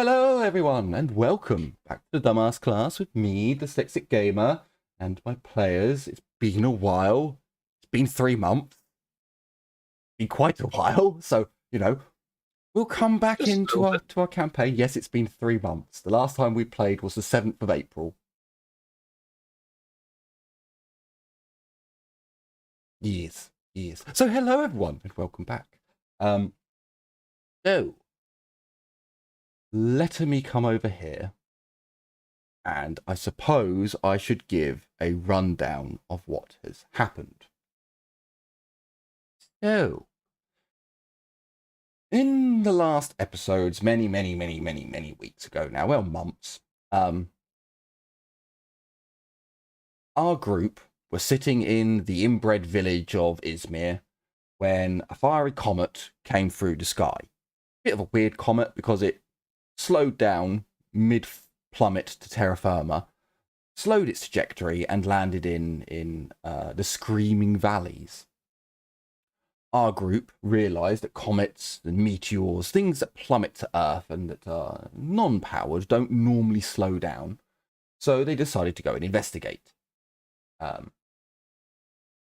Hello everyone and welcome back to the Dumbass class with me, the Dyslexic Gamer, and my players. It's been a while. It's been 3 months. It's been quite a while, so, we'll come back Just a into little our campaign. Yes, it's been 3 months. The last time we played was the 7th of April. Yes. So hello everyone and welcome back. So, let me come over here. And I suppose I should give a rundown of what has happened. So, in the last episodes, many weeks ago now, well, months, our group were sitting in the inbred village of Izmir when a fiery comet came through the sky. Bit of a weird comet because it slowed down mid-plummet to terra firma, slowed its trajectory and landed in the Screaming Valleys. Our group realised that comets and meteors, things that plummet to Earth and that are non-powered, don't normally slow down. So they decided to go and investigate.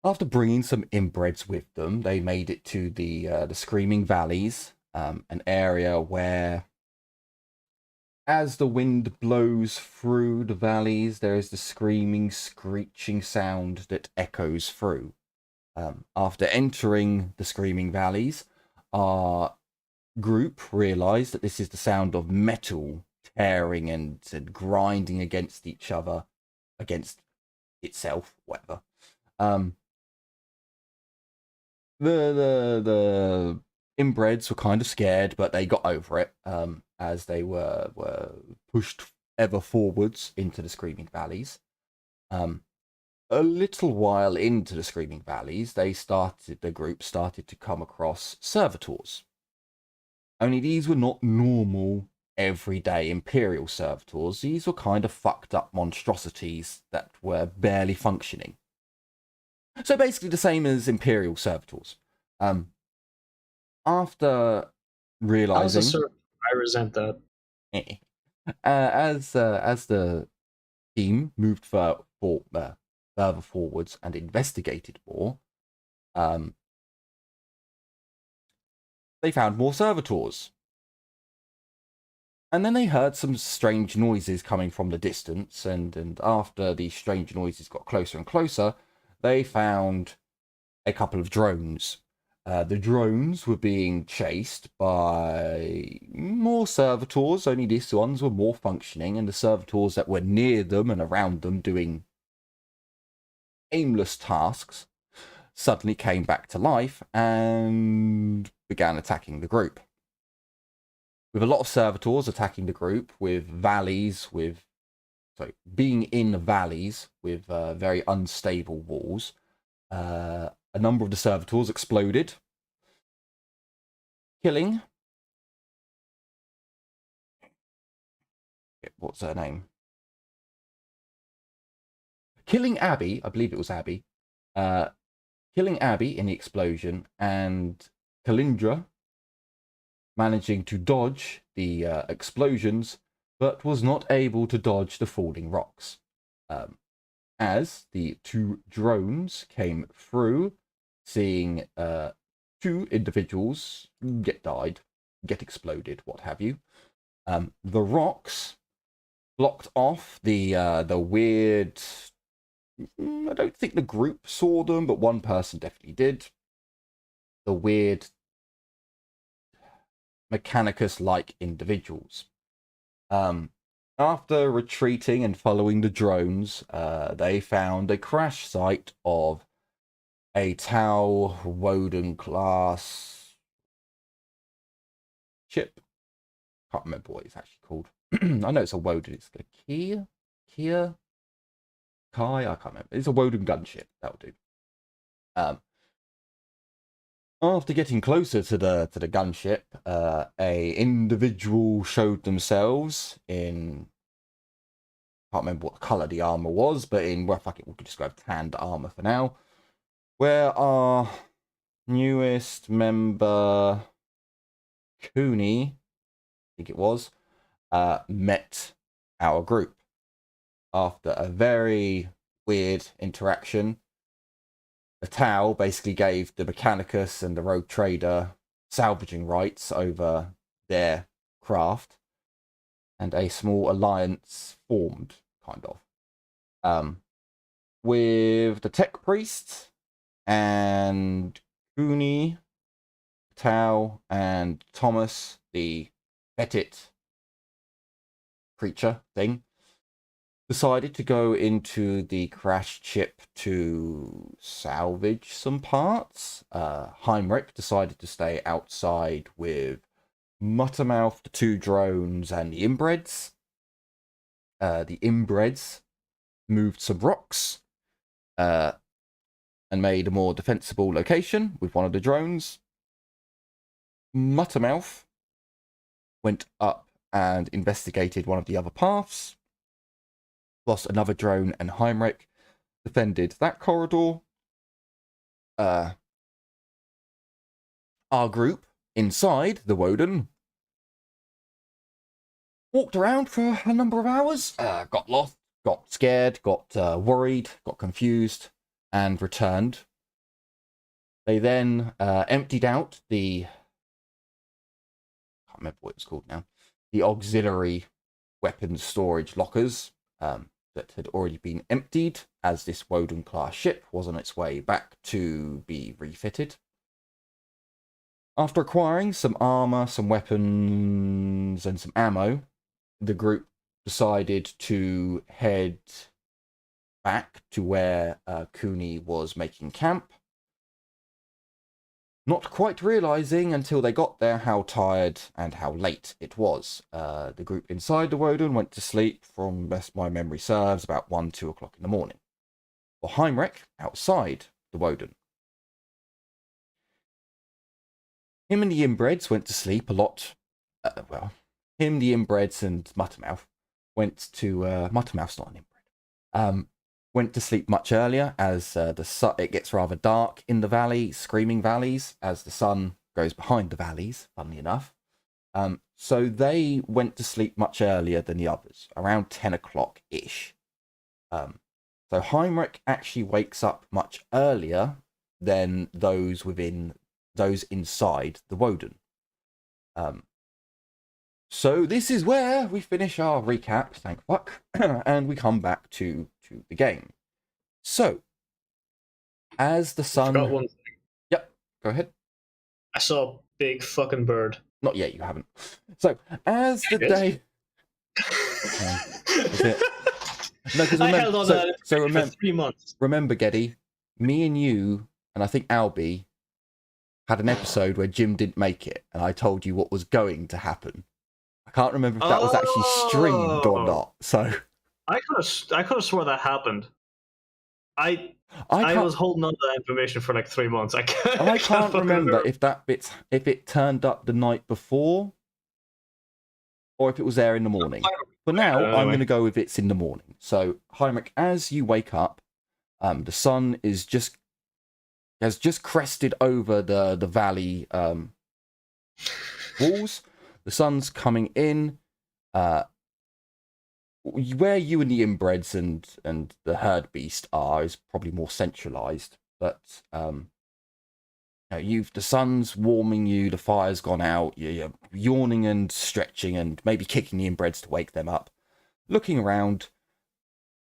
After bringing some inbreds with them, they made it to the Screaming Valleys, an area where, as the wind blows through the valleys, there is the screaming, screeching sound that echoes through. After entering the Screaming Valleys, our group realised that this is the sound of metal tearing and grinding against each other, against itself, whatever. The inbreds were kind of scared, but they got over it as they were pushed ever forwards into the Screaming Valleys. A little while into the Screaming Valleys, the group started to come across servitors. Only these were not normal, everyday Imperial servitors. These were kind of fucked up monstrosities that were barely functioning. So basically the same as Imperial servitors. After realizing, I resent that. as the team moved further forwards and investigated more, they found more servitors. And then they heard some strange noises coming from the distance, and after these strange noises got closer and closer, they found a couple of drones. The drones were being chased by more servitors, only these ones were more functioning, and the servitors that were near them and around them doing aimless tasks suddenly came back to life and began attacking the group. With a lot of servitors attacking the group, with being in valleys with very unstable walls, a number of the servitors exploded, killing... What's her name? Killing Abby, I believe it was Abby. Killing Abby in the explosion, and Kalindra managing to dodge the explosions, but was not able to dodge the falling rocks. As the two drones came through, seeing two individuals get exploded, what have you. The rocks blocked off the weird... I don't think the group saw them, but one person definitely did. The weird Mechanicus-like individuals. After retreating and following the drones, they found a crash site of a Tau Woden class ship. Can't remember what it's actually called. I know it's a Woden. It's a Kia? Kai? I can't remember. It's a Woden gunship. That'll do. After getting closer to the gunship, a individual showed themselves in... can't remember what colour the armour was, but in... well, fuck it, we could just go with tanned armour for now. Where our newest member, Cooney, I think it was, met our group. After a very weird interaction, the Tau basically gave the Mechanicus and the Rogue Trader salvaging rights over their craft, and a small alliance formed, kind of. With the Tech Priest and Cooney, Tau, and Thomas, the Petit creature thing, decided to go into the crashed ship to salvage some parts. Heinrich decided to stay outside with Muttermouth, the 2 drones, and the inbreds. The inbreds moved some rocks and made a more defensible location with one of the drones. Muttermouth went up and investigated one of the other paths, whilst another drone and Heinrich defended that corridor. Our group inside the Woden walked around for a number of hours, got lost, got scared, got worried, got confused, and returned. They then emptied out the... I can't remember what it was called now. The auxiliary weapons storage lockers that had already been emptied, as this Woden-class ship was on its way back to be refitted. After acquiring some armor, some weapons, and some ammo, the group decided to head back to where Cooney was making camp, not quite realizing until they got there how tired and how late it was. The group inside the Woden went to sleep, from best my memory serves, about 1-2 o'clock in the morning. Or Heinrich outside the Woden. Him and the inbreds went to sleep a lot. Him, the inbreds, and Muttermouth went to... Muttermouth's not an inbred. Went to sleep much earlier, as it gets rather dark in the valley, Screaming Valleys, as the sun goes behind the valleys, funnily enough. So they went to sleep much earlier than the others, around 10 o'clock-ish. So Heinrich actually wakes up much earlier than those inside the Woden. So this is where we finish our recap, thank fuck, and we come back to the game. So, as the sun... Forgot one thing. Yep, go ahead. I saw a big fucking bird. Not yet, you haven't. So, as the day... No, because I held on to that for 3 months. Remember, Geddy, me and you, and I think Albie, had an episode where Jim didn't make it, and I told you what was going to happen. I can't remember if that was actually streamed or not. So I could have swore that happened. I was holding on to that information for like 3 months. I can't remember if it turned up the night before, or if it was there in the morning. For now, I'm going to go with it's in the morning. So Heinrich, as you wake up, the sun has just crested over the valley walls. The sun's coming in. Where you and the inbreds and the herd beast are is probably more centralized. But the sun's warming you. The fire's gone out. You're yawning and stretching and maybe kicking the inbreds to wake them up. Looking around,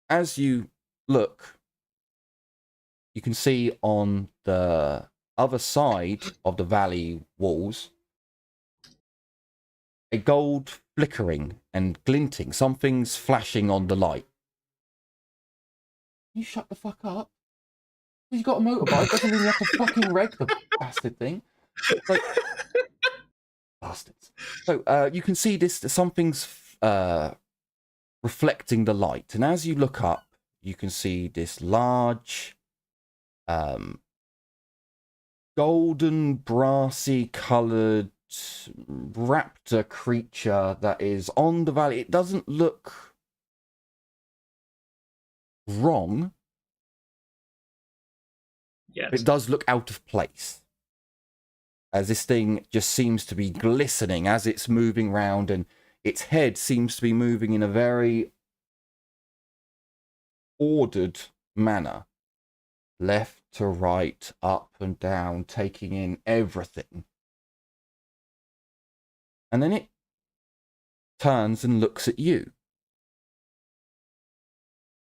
as you look, you can see on the other side of the valley walls a gold flickering and glinting. Something's flashing on the light. You shut the fuck up. You got a motorbike, doesn't mean you have to fucking wreck the bastard thing. Like, bastards. So you can see this. Something's reflecting the light, and as you look up, you can see this large, golden, brassy coloured raptor creature that is on the valley. It doesn't look wrong. Yes. It does look out of place, as this thing just seems to be glistening as it's moving round, and its head seems to be moving in a very ordered manner. Left to right, up and down, taking in everything. And then it turns and looks at you.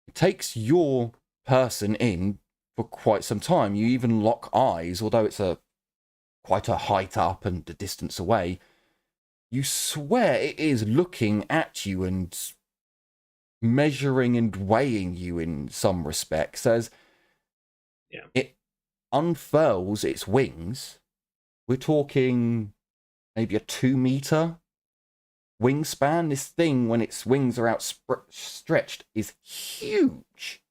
It takes your person in for quite some time. You even lock eyes, although it's quite a height up and a distance away. You swear it is looking at you and measuring and weighing you in some respects, as it unfurls its wings. We're talking maybe a 2-meter wingspan. This thing, when its wings are outstretched, is huge.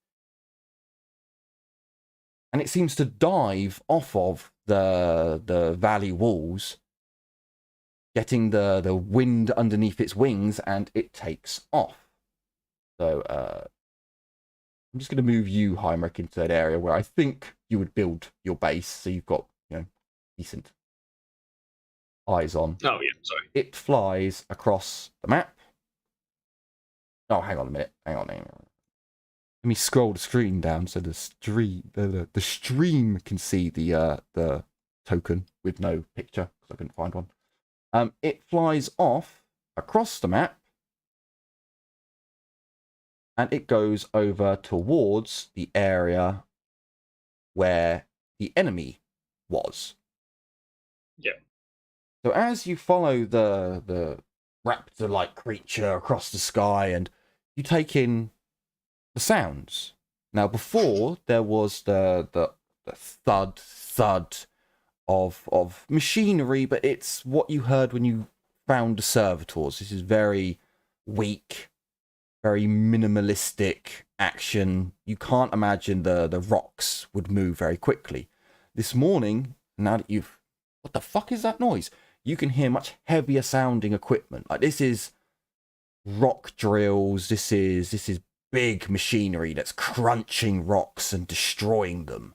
And it seems to dive off of the valley walls, getting the wind underneath its wings, and it takes off. So I'm just going to move you, Heinrich, into that area where I think you would build your base, so you've got, decent eyes on. Oh, yeah, sorry. It flies across the map. Oh, hang on a minute. Hang on. Let me scroll the screen down so the stream can see the token with no picture, because I couldn't find one. It flies off across the map, and it goes over towards the area where the enemy was. Yeah. So as you follow the raptor-like creature across the sky, and you take in the sounds. Now, before there was the thud of machinery, but it's what you heard when you found the servitors. This is very weak, very minimalistic action. You can't imagine the rocks would move very quickly. This morning, now that you've... What the fuck is that noise? You can hear much heavier sounding equipment. Like, this is rock drills. This is big machinery that's crunching rocks and destroying them.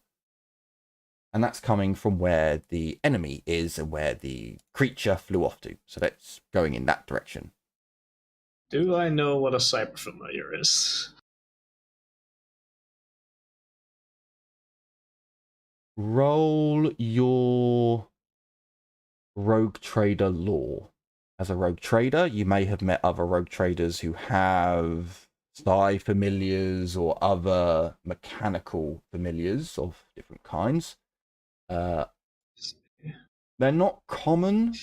And that's coming from where the enemy is and where the creature flew off to. So that's going in that direction. Do I know what a cyber familiar is? Roll your rogue trader lore. As a rogue trader, you may have met other rogue traders who have psi familiars or other mechanical familiars of different kinds. They're not common.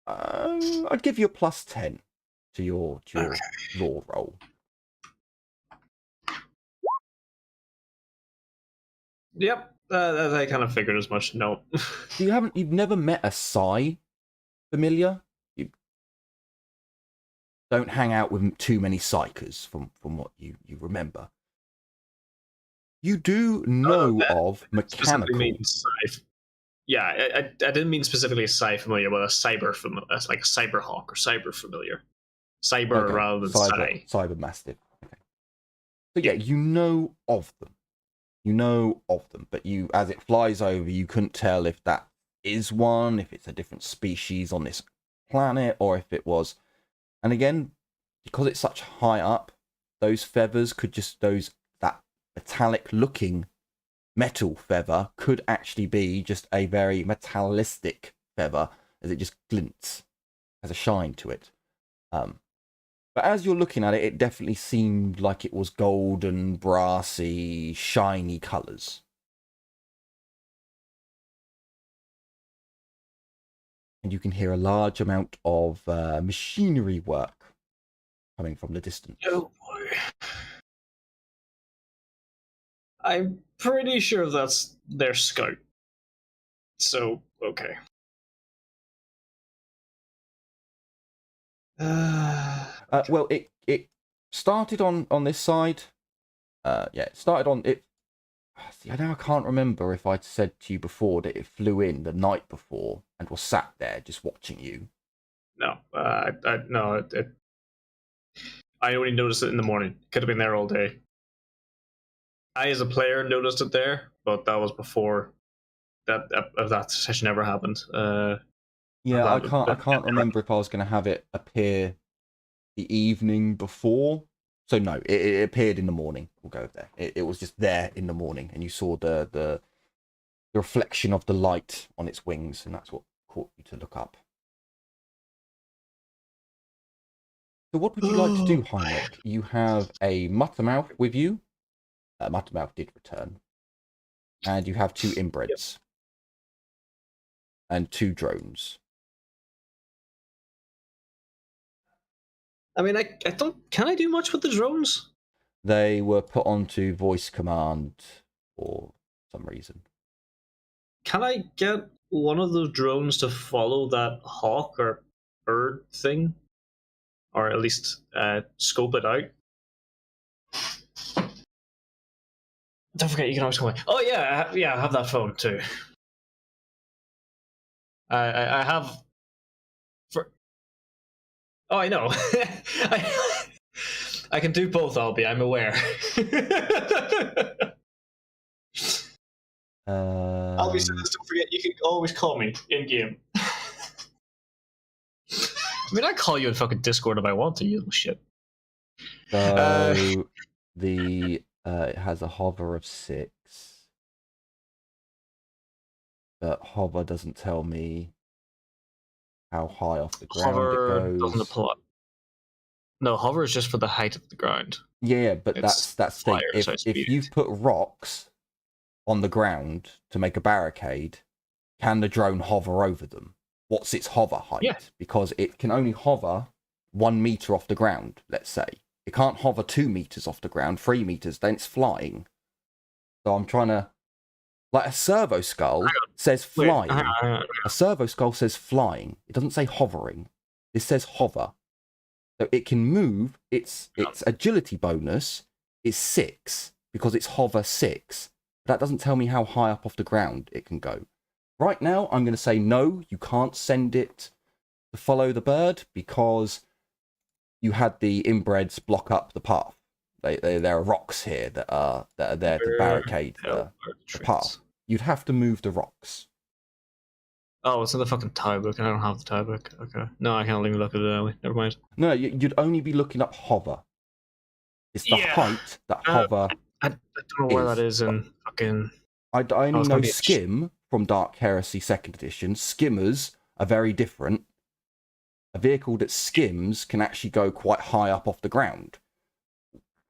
I'd give you a +10 to your lore roll. Yep, I kind of figured as much. No. You've never met a psi familiar? You don't hang out with too many psychers from what you remember. You do know of mechanical. Yeah, I didn't mean specifically a psi familiar, but a cyber familiar, like a cyber hawk or cyber familiar. Cyber rather than psi. Cyber mastiff. Okay. So yeah, you know of them. You know of them, but you, as it flies over, you couldn't tell if that is one, if it's a different species on this planet, or if it was. And again, because it's such high up, those feathers could just that metallic looking metal feather could actually be just a very metallistic feather, as it just glints, has a shine to it. But as you're looking at it, it definitely seemed like it was golden, brassy, shiny colours. And you can hear a large amount of machinery work coming from the distance. Oh boy. I'm pretty sure that's their scout. So, okay. Well, it started on this side. It started on it. See, I can't remember if I'd said to you before that it flew in the night before and was sat there just watching you. No, no. I only noticed it in the morning. Could have been there all day. I, as a player, noticed it there, but that was before that session ever happened. Yeah, I can't remember if I was going to have it appear the evening before. So no, it appeared in the morning. We'll go there. It was just there in the morning, and you saw the reflection of the light on its wings, and that's what caught you to look up. So what would you like to do, Heinrich? You have a Muttermouth with you. Muttermouth did return. And you have 2 inbreds. And 2 drones. I mean, I don't. Can I do much with the drones? They were put onto voice command for some reason. Can I get one of those drones to follow that hawk or bird thing, or at least scope it out? Don't forget, you can always come away. Oh yeah, I have that phone too. I have. Oh, I know. I can do both, Albie, I'm aware. Albie says, don't forget, you can always call me in game. I mean, I call you in fucking Discord if I want to, you little shit. So it has a hover of 6. But hover doesn't tell me how high off the ground Hover it goes. doesn't apply. No, hover is just for the height of the ground. Yeah, but It's that's the thing. If you've put rocks on the ground to make a barricade, can the drone hover over them? What's its hover height? Yeah. Because it can only hover 1 meter off the ground, let's say. It can't hover 2 meters off the ground, 3 meters, then it's flying. So I'm trying to... Like a servo skull says flying. A servo skull says flying. It doesn't say hovering. It says hover. So it can move. Its agility bonus is 6 because it's hover 6. That doesn't tell me how high up off the ground it can go. Right now, I'm going to say no, you can't send it to follow the bird because you had the inbreds block up the path. There are rocks here that are there to barricade the path. You'd have to move the rocks. Oh, it's in the fucking tie book, and I don't have the tie book. Okay. No, I can't even look at it anyway. Never mind. No, you'd only be looking up hover. It's the height that hover. I don't know where that is in fucking. I only know skim from Dark Heresy 2nd edition. Skimmers are very different. A vehicle that skims can actually go quite high up off the ground.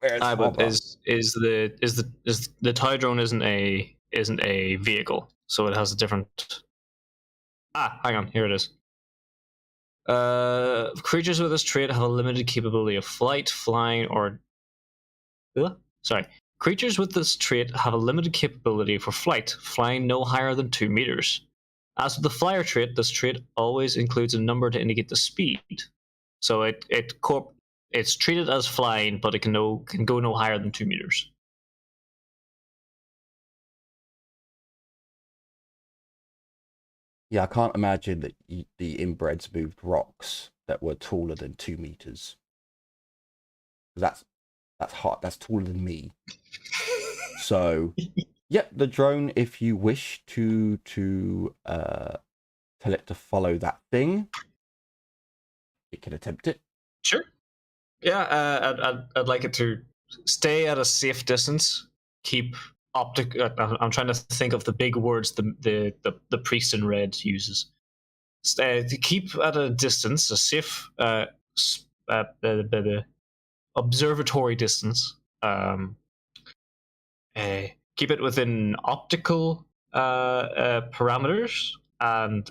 But is the tie drone isn't a vehicle, so it has a different. Hang on, here it is. Creatures with this trait have a limited capability of flight, flying, or creatures with this trait have a limited capability for flight, flying no higher than 2 meters. As with the flyer trait, this trait always includes a number to indicate the speed. So it's treated as flying, but it can go no higher than 2 meters. Yeah, I can't imagine that the inbreds moved rocks that were taller than 2 meters. That's hot. That's taller than me. So, yeah, the drone, if you wish to tell it to follow that thing, it can attempt it. Sure. Yeah, I'd like it to stay at a safe distance. Keep optic. I'm trying to think of the big words the priest in red uses. To keep at a distance, a safe observatory distance. Keep it within optical parameters and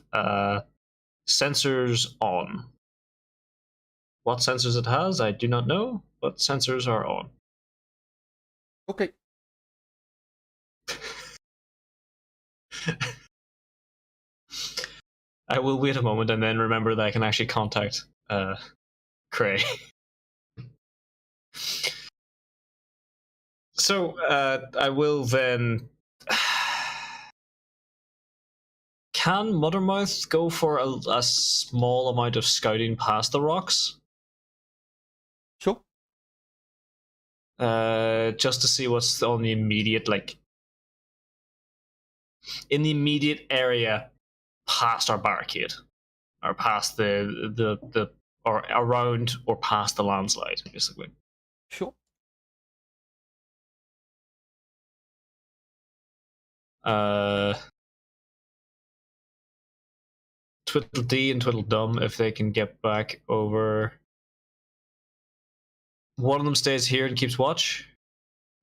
sensors on. What sensors it has, I do not know, but sensors are on. Okay. I will wait a moment and then remember that I can actually contact Cray. So I will then. Can Muttermouth go for a small amount of scouting past the rocks? Sure. Just to see what's on the immediate, in the immediate area past our barricade. or past the or around or past the landslide, basically. Sure. Twiddledee and Twiddledum, if they can get back over. One of them stays here and keeps watch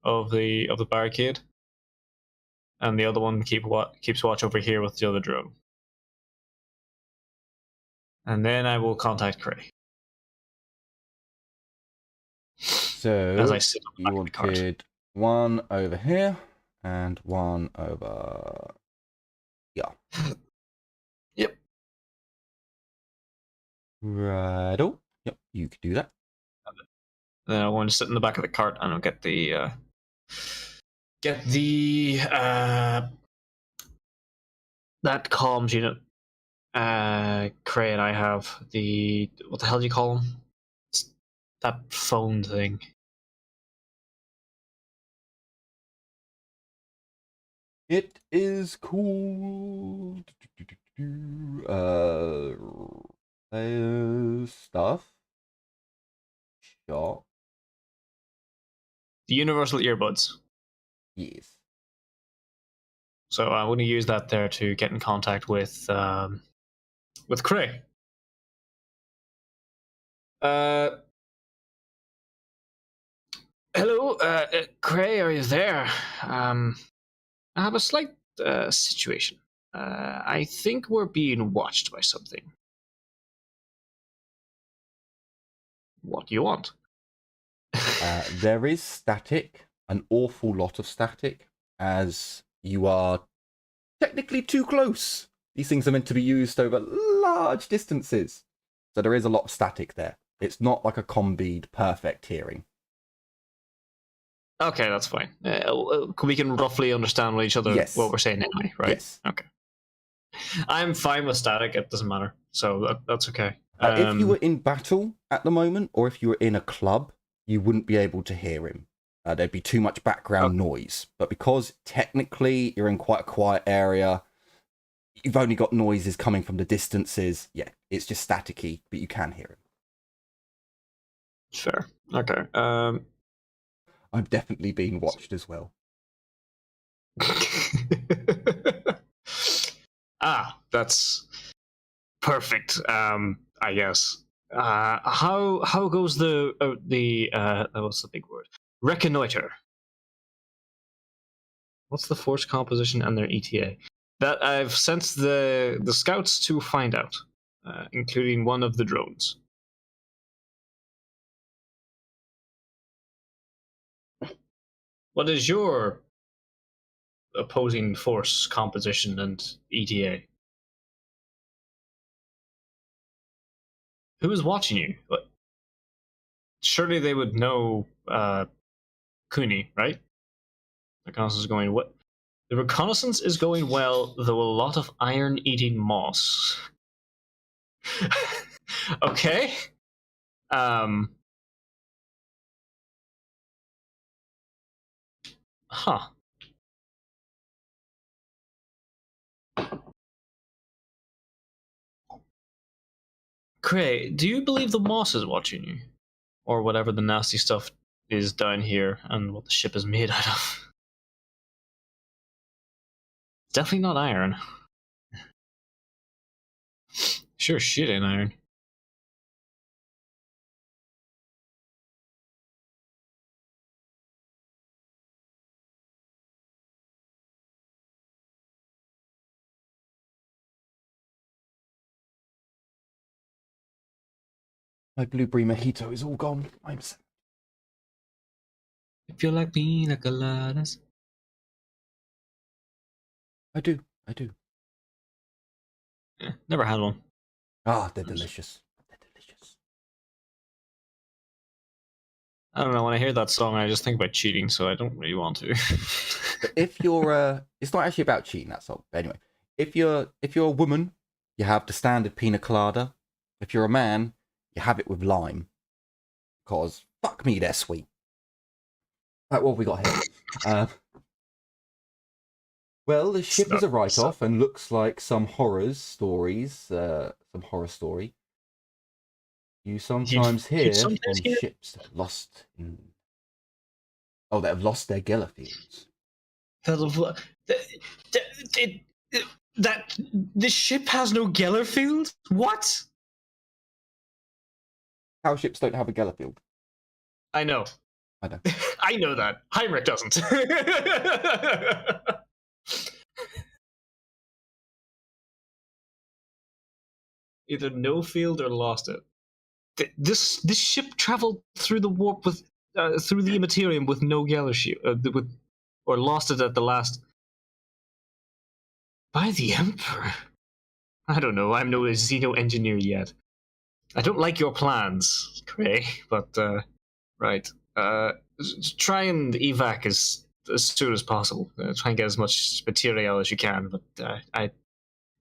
of the barricade, and the other one keeps watch over here with the other drone. And then I will contact Cray. So as I sit on the you back of the cart. wanted one over here and one over. Yeah. Yep. Right. Oh, yep. You could do that. Then I want to sit in the back of the cart and I'll get the that comms unit. Cray and I have the, what the hell do you call them? It's that phone thing. It is called stuff. Sure. The universal earbuds. Yes. So I want to use that there to get in contact with Cray. Hello, Cray, are you there? I have a slight situation. I think we're being watched by something. What do you want? There is static, an awful lot of static, as you are technically too close. These things are meant to be used over large distances. So there is a lot of static there. It's not like a combeed perfect hearing. Okay, that's fine. We can roughly understand what what we're saying anyway, right? Yes. Okay. I'm fine with static. It doesn't matter. So that's okay. If you were in battle at the moment, or if you were in a club, you wouldn't be able to hear him. There'd be too much background noise. But because technically you're in quite a quiet area, you've only got noises coming from the distances. Yeah, it's just staticky, but you can hear him. Fair. Okay. I'm definitely being watched as well. That's perfect. I guess. How goes the what's the big word? Reconnoiter. What's the force composition and their ETA? That I've sent the scouts to find out, including one of the drones. What is your opposing force composition and ETA? Who is watching you? Surely they would know Cooney, right? The reconnaissance is going what? The reconnaissance is going well, though a lot of iron-eating moss. Okay. Huh. Cray, do you believe the moss is watching you? Or whatever the nasty stuff is down here and what the ship is made out of? Definitely not iron. Sure shit ain't iron. My blueberry mojito is all gone. I'm sad. If you like pina coladas. I do. I do. Never had one. Ah, they're delicious. They're delicious. I don't know, when I hear that song I just think about cheating, so I don't really want to. But if you're it's not actually about cheating, that song. But anyway, if you're a woman, you have the standard pina colada. If you're a man, you have it with lime. Cause fuck me, they're sweet. Right, what have we got here? Well, the ship is a So write-off and looks like some horror story you sometimes you'd hear sometimes from hear ships that have lost that have lost their Gellerfields. that it, that the ship has no Gellerfield. What? How ships don't have a Gellerfield? I know. I know. I know that. Heinrich doesn't. Either no field or lost it. This ship traveled through the warp with through the Immaterium with no Gellerfield, with or lost it at the last. By the Emperor. I don't know. I'm no Xeno engineer yet. I don't like your plans, Cray, but right. Try and evac as soon as possible. Try and get as much material as you can, but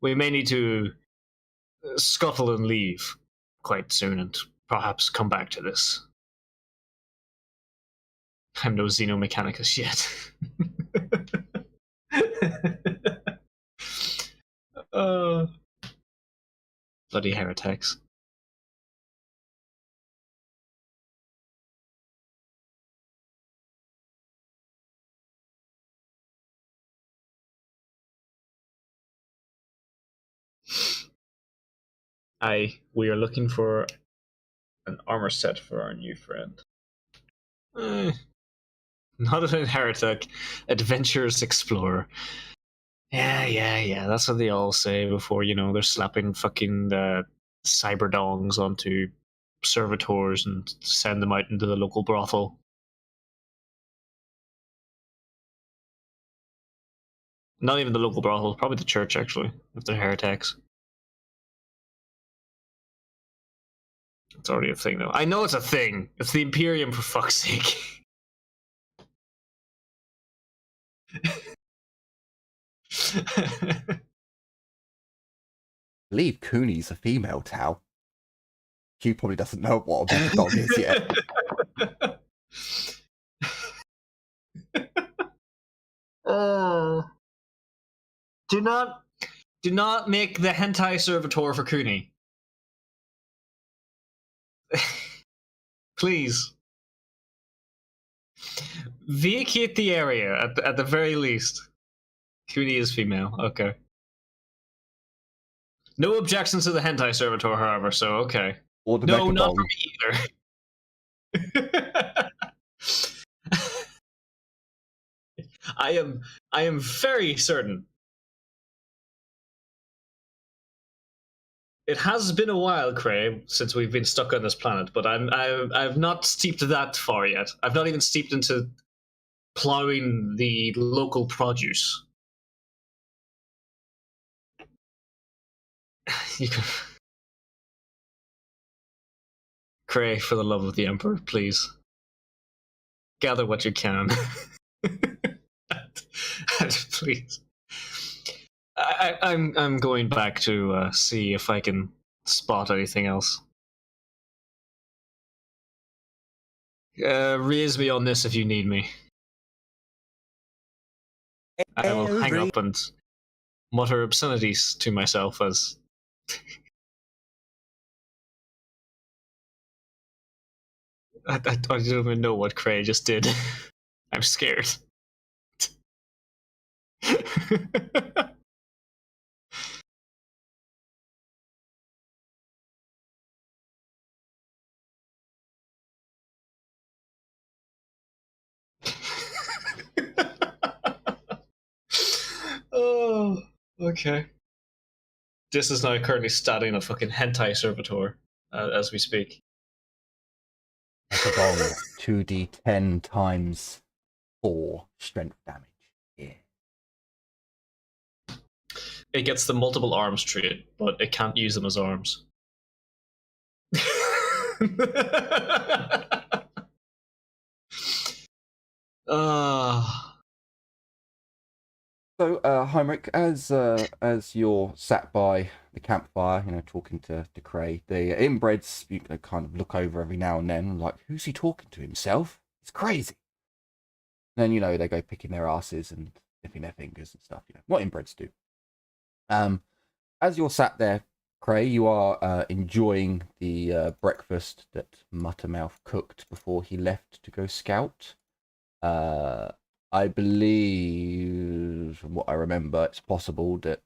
we may need to scuttle and leave quite soon, and perhaps come back to this. I'm no Xenomechanicus yet. uh, Bloody heretics. We are looking for an armor set for our new friend. Not an heretic, adventurous explorer. Yeah. That's what they all say before, they're slapping fucking cyber dongs onto servitors and send them out into the local brothel. Not even the local brothel, probably the church, actually, if they're heretics. It's already a thing, though. I know it's a thing. It's the Imperium, for fuck's sake. I believe Cooney's a female Tau. Q probably doesn't know what a big dog is yet. Do not make the hentai servitor for Cooney. Please. Vacate the area at the very least. Cooney is female. Okay. No objections to the hentai servitor, however. So okay. Or the No, Megadong. not for me either. I am very certain. It has been a while, Cray, since we've been stuck on this planet, but I've not steeped that far yet. I've not even steeped into plowing the local produce. You can... Cray, for the love of the Emperor, please. Gather what you can. Please. I'm going back to see if I can spot anything else. Raise me on this if you need me. I will hang up and mutter obscenities to myself as... I don't even know what Cray just did. I'm scared. Oh, okay. This is now currently studying a fucking hentai servitor as we speak. Megadong 2d10 times 4 strength damage. Yeah. It gets the multiple arms trait, but it can't use them as arms. So, Heinrich, as you're sat by the campfire, talking to Cray, the inbreds, kind of look over every now and then, like, who's he talking to, himself? It's crazy. Then, they go picking their asses and sniffing their fingers and stuff. What inbreds do. As you're sat there, Cray, you are enjoying the breakfast that Muttermouth cooked before he left to go scout. I believe, from what I remember, it's possible that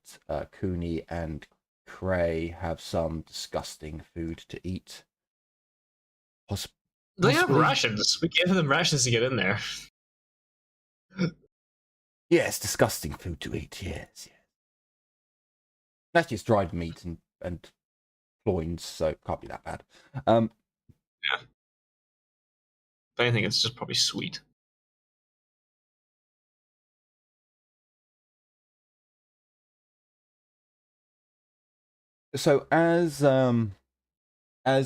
Cooney and Cray have some disgusting food to eat. They have Possibly. rations. We gave them rations to get in there. Yes, disgusting food to eat. Yes. That's just dried meat and loins, so it can't be that bad. Yeah. If anything, it's just probably sweet. So as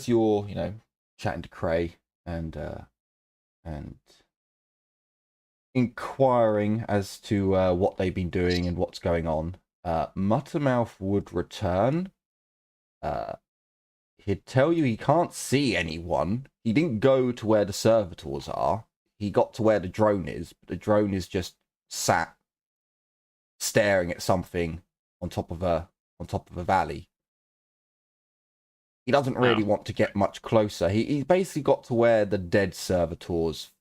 you're chatting to Cray and inquiring as to what they've been doing and what's going on, Muttermouth would return. He'd tell you he can't see anyone. He didn't go to where the servitors are. He got to where the drone is, but the drone is just sat staring at something on top of a valley. He doesn't really want to get much closer. He basically got to where the dead servitors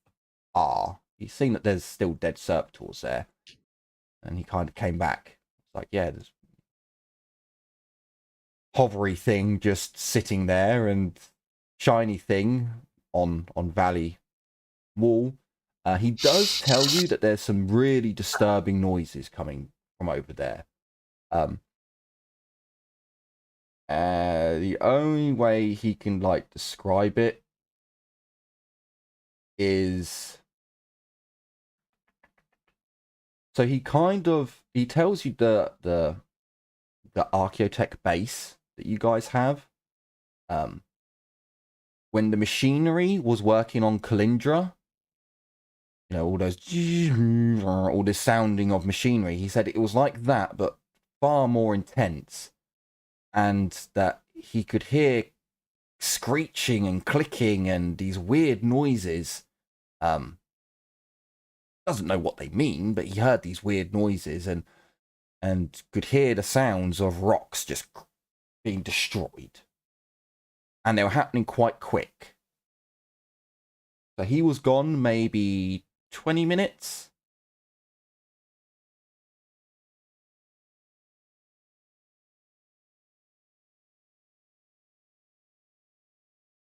are. He's seen that there's still dead servitors there, and he kind of came back. It's like, yeah, there's hovery thing just sitting there and shiny thing on valley wall. He does tell you that there's some really disturbing noises coming from over there. The only way he can describe it is, so he tells you the Archaeotech base that you guys have. When the machinery was working on Kalindra, all this sounding of machinery, he said it was like that, but far more intense, and that he could hear screeching and clicking and these weird noises. Doesn't know what they mean, but he heard these weird noises and could hear the sounds of rocks just being destroyed. And they were happening quite quick. So he was gone maybe 20 minutes.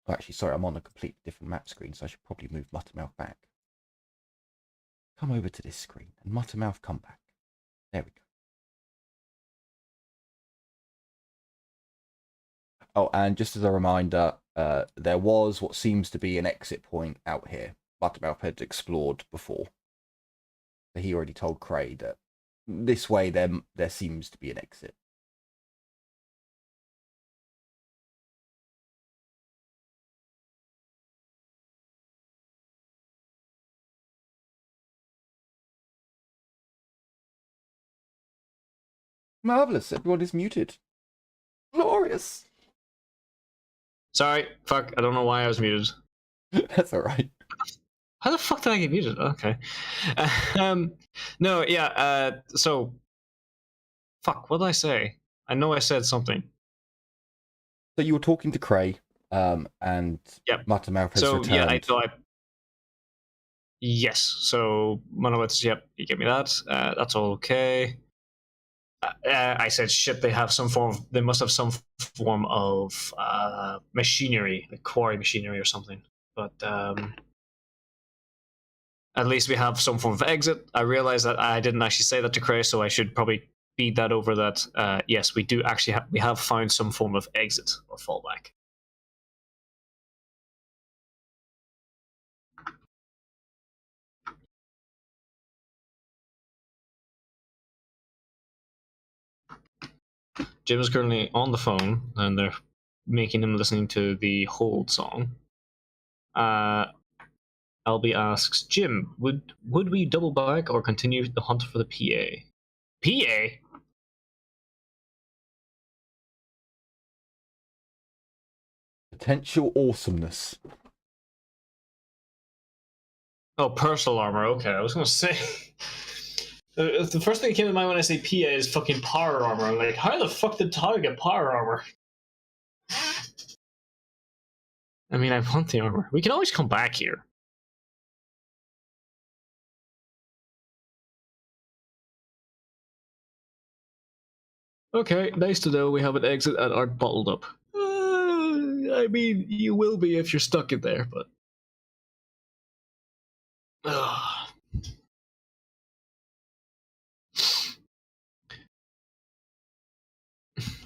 Oh, actually, sorry, I'm on a completely different map screen, so I should probably move Muttermouth back. Come over to this screen, and Muttermouth, come back. There we go. Oh, and just as a reminder, there was what seems to be an exit point out here. Muttermouth had explored before. So he already told Cray that this way there seems to be an exit. Marvelous, everyone is muted. Glorious. Sorry, fuck, I don't know why I was muted. That's alright. How the fuck did I get muted? Okay. No, yeah, so... Fuck, what did I say? I know I said something. So you were talking to Cray, and Yep. Muttermouth has so, returned. Yes, so Monoliths, yep, you get me that. That's all okay. I said, shit, they must have some form of machinery, like quarry machinery or something. But at least we have some form of exit. I realized that I didn't actually say that to Cray, so I should probably feed that over that, yes, we do actually we have found some form of exit or fallback. Jim is currently on the phone, and they're making him listening to the Hold song. Albie asks, Jim, would we double back or continue the hunt for the PA? PA? Potential awesomeness. Oh, personal armor. Okay, I was going to say. The first thing that came to mind when I say PA is fucking power armor. I'm like, how the fuck did Tau get power armor? I mean, I want the armor. We can always come back here. Okay, nice to know we have an exit and aren't bottled up. I mean, you will be if you're stuck in there, but.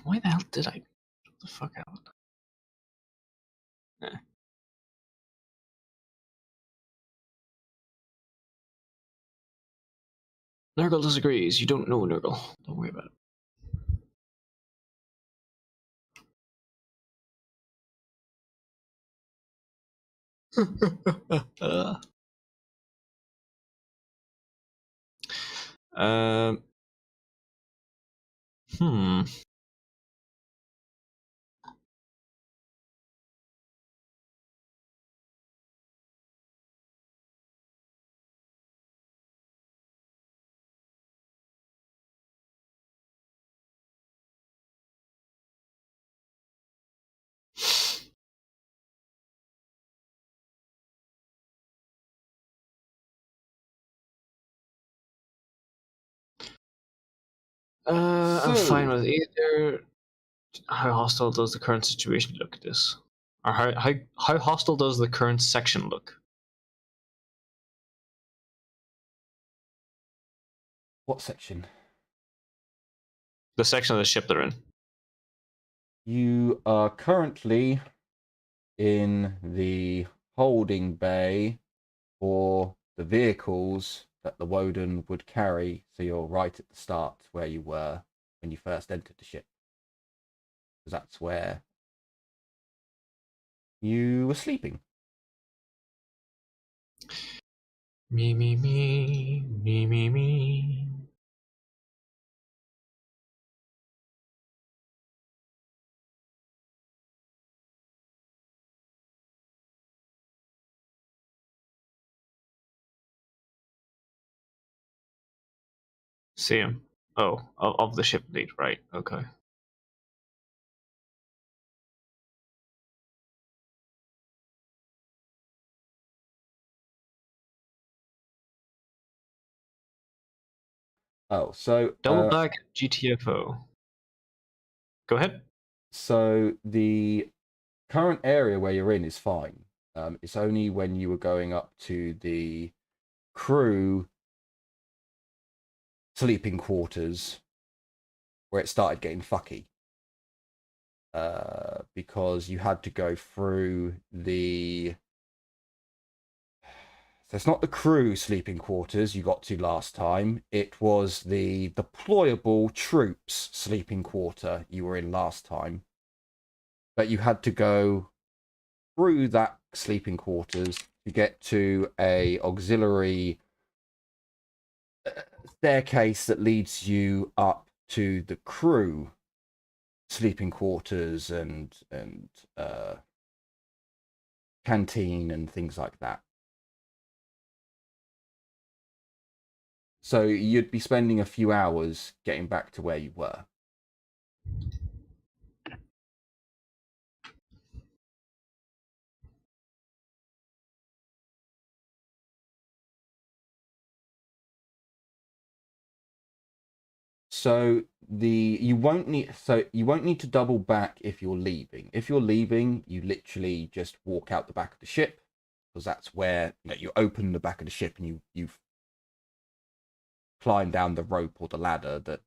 Why the hell did I? What the fuck out? Eh. Nurgle disagrees. You don't know Nurgle. Don't worry about it. Um. Hmm. I'm fine So, with either. How hostile does the current situation look at this? Or how hostile does the current section look? what section? The section of the ship they're in. You are currently in the holding bay for the vehicles that the Woden would carry. So you're right at the start where you were when you first entered the ship. Because that's where you were sleeping. Me, me, me, me, me, me. See him. Oh, of the ship lead, right? Okay. Oh, so Double back GTFO. Go ahead. so the current area where you're in is fine. It's only when you were going up to the crew sleeping quarters where it started getting fucky. Because you had to go through the. So it's not the crew sleeping quarters you got to last time. It was the deployable troops sleeping quarter you were in last time. But you had to go through that sleeping quarters to get to a auxiliary staircase that leads you up to the crew sleeping quarters and canteen and things like that. So you'd be spending a few hours getting back to where you were. So you won't need to double back if you're leaving. If you're leaving, you literally just walk out the back of the ship, because that's where you open the back of the ship and you climb down the rope or the ladder that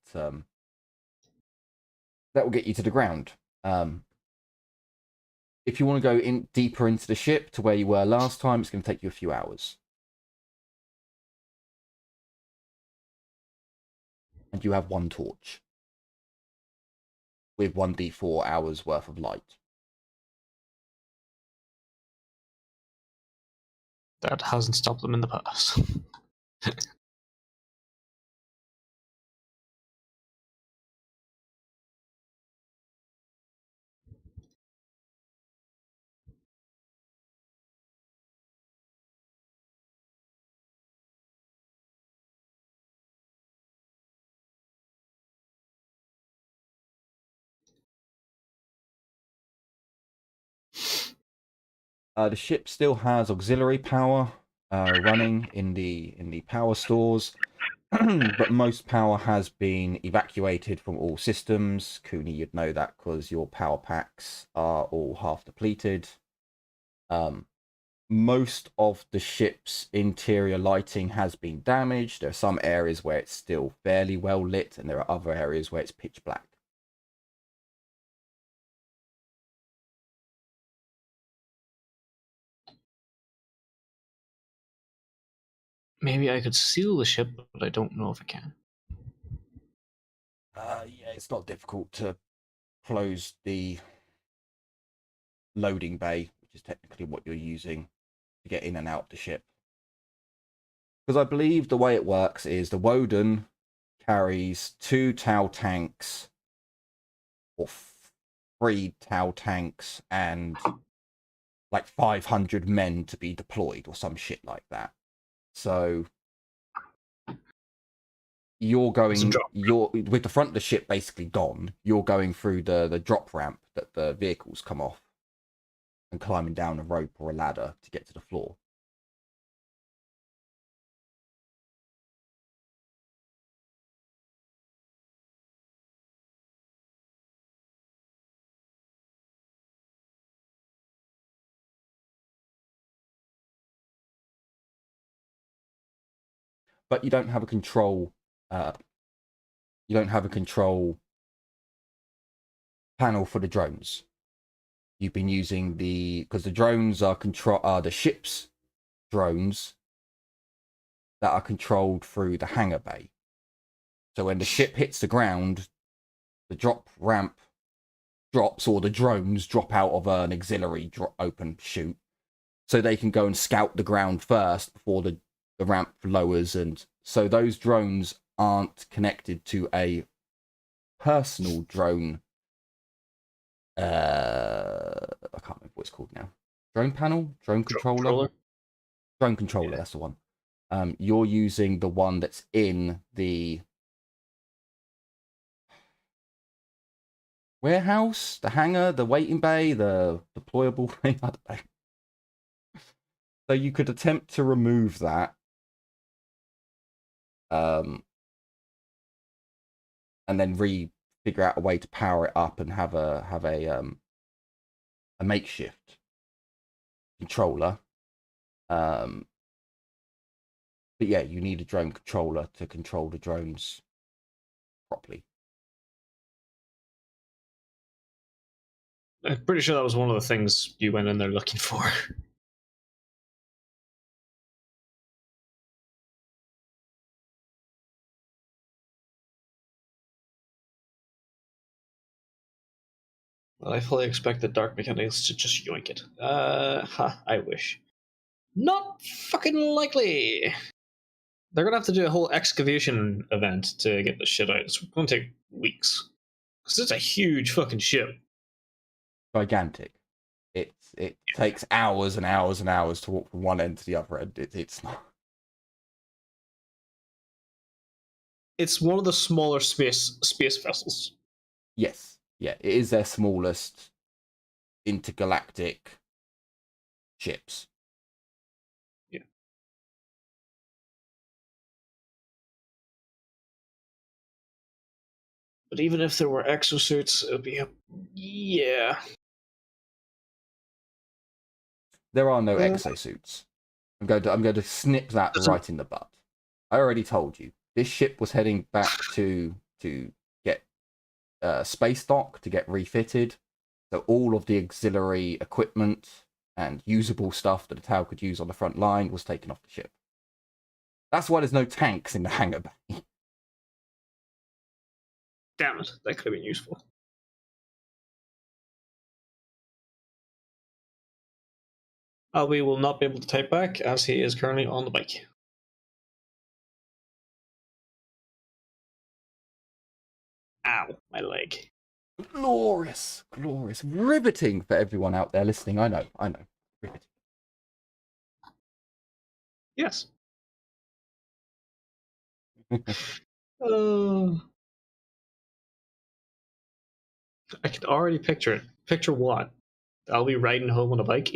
will get you to the ground. If you want to go in deeper into the ship to where you were last time, it's going to take you a few hours. And you have one torch with 1d4 hours worth of light. That hasn't stopped them in the past. The ship still has auxiliary power running in the power stores, but most power has been evacuated from all systems. Cooney, you'd know that because your power packs are all half depleted. Most of the ship's interior lighting has been damaged. There are some areas where it's still fairly well lit, and there are other areas where it's pitch black. Maybe I could seal the ship, but I don't know if I can. Yeah, it's not difficult to close the loading bay, which is technically what you're using to get in and out the ship. Because I believe the way it works is the Woden carries 2 Tau tanks, or 3 Tau tanks, and like 500 men to be deployed, or some shit like that. So you're with the front of the ship basically gone, you're going through the drop ramp that the vehicles come off and climbing down a rope or a ladder to get to the floor. But you don't have a control panel for the drones. You've been using because the drones are the ship's drones that are controlled through the hangar bay. So when the ship hits the ground, the drop ramp drops, or the drones drop out of an auxiliary open chute, so they can go and scout the ground first before the ramp lowers. And so those drones aren't connected to a personal drone. I can't remember what it's called now. Drone panel? Drone controller? Drone controller, yeah. That's the one. You're using the one that's in the warehouse, the hangar, the waiting bay, the deployable bay. I don't know. So you could attempt to remove that. And then figure out a way to power it up and have a makeshift controller. But yeah, you need a drone controller to control the drones properly. I'm pretty sure that was one of the things you went in there looking for. Well, I fully expect the Dark Mechanics to just yoink it. I wish. Not fucking likely! They're gonna have to do a whole excavation event to get the shit out. It's gonna take weeks. Because it's a huge fucking ship. Gigantic. It takes hours and hours and hours to walk from one end to the other end. It's not. It's one of the smaller space vessels. Yes. Yeah, it is their smallest intergalactic ships. Yeah. But even if there were exosuits, it would be yeah. There are no exosuits. I'm going to snip that right in the butt. I already told you. This ship was heading back to get space dock to get refitted. So all of the auxiliary equipment and usable stuff that the Tau could use on the front line was taken off the ship. That's why there's no tanks in the hangar bay. Damn it, that could have been useful. We will not be able to type back as he is currently on the bike. Ow, my leg. Glorious, glorious, riveting for everyone out there listening. I know, riveting. Yes. I can already picture it. Picture what? I'll be riding home on a bike.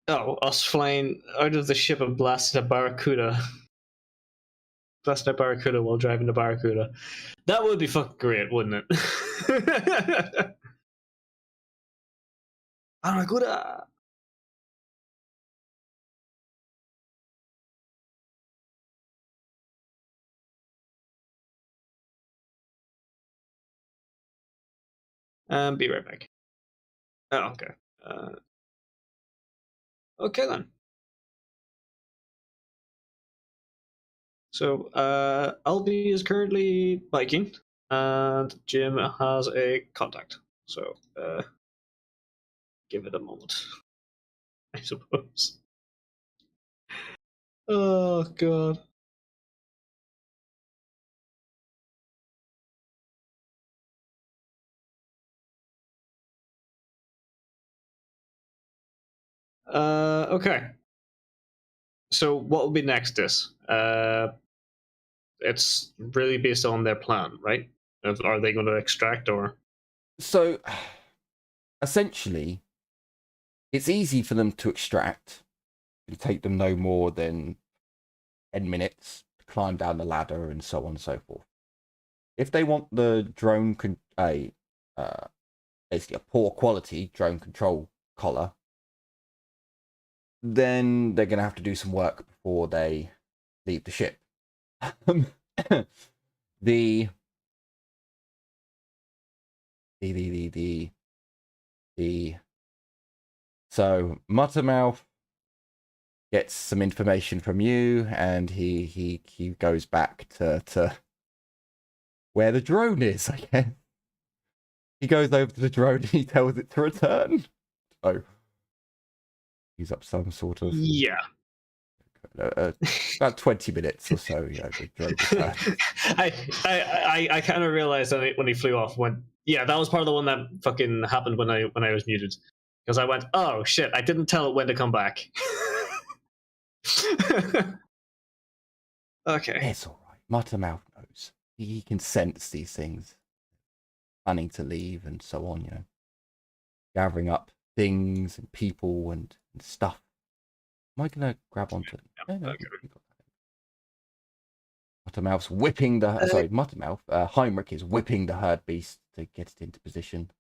Oh, us flying out of the ship and blasting a barracuda. Blasting a barracuda while driving the barracuda. That would be fucking great, wouldn't it? Barracuda! Be right back. Oh, okay. Okay then. So, Albie is currently biking, and Jim has a contact. So, give it a moment, I suppose. Oh, God. Okay. So, what will be next is, it's really based on their plan, right? Are they going to extract or? So, essentially, it's easy for them to extract. It'll take them no more than 10 minutes to climb down the ladder and so on and so forth. If they want the drone, basically a poor quality drone control collar, then they're going to have to do some work before they leave the ship. the So Muttermouth gets some information from you, and he goes back to where the drone is, I guess. He goes over to the drone and he tells it to return. Oh, use up some sort of Yeah. About 20 minutes or so. Yeah, the drone returns. I kind of realized that when he flew off. Yeah, that was part of the one that fucking happened when I was muted, because I went, oh shit, I didn't tell it when to come back. Okay. It's all right. Muttermouth knows. He can sense these things. Planning to leave and so on, you know. Gathering up things and people and stuff. Am I going to grab onto... No, Okay. Muttermouth's whipping the... Sorry, Muttermouth. Heinrich is whipping the herd beast to get it into position.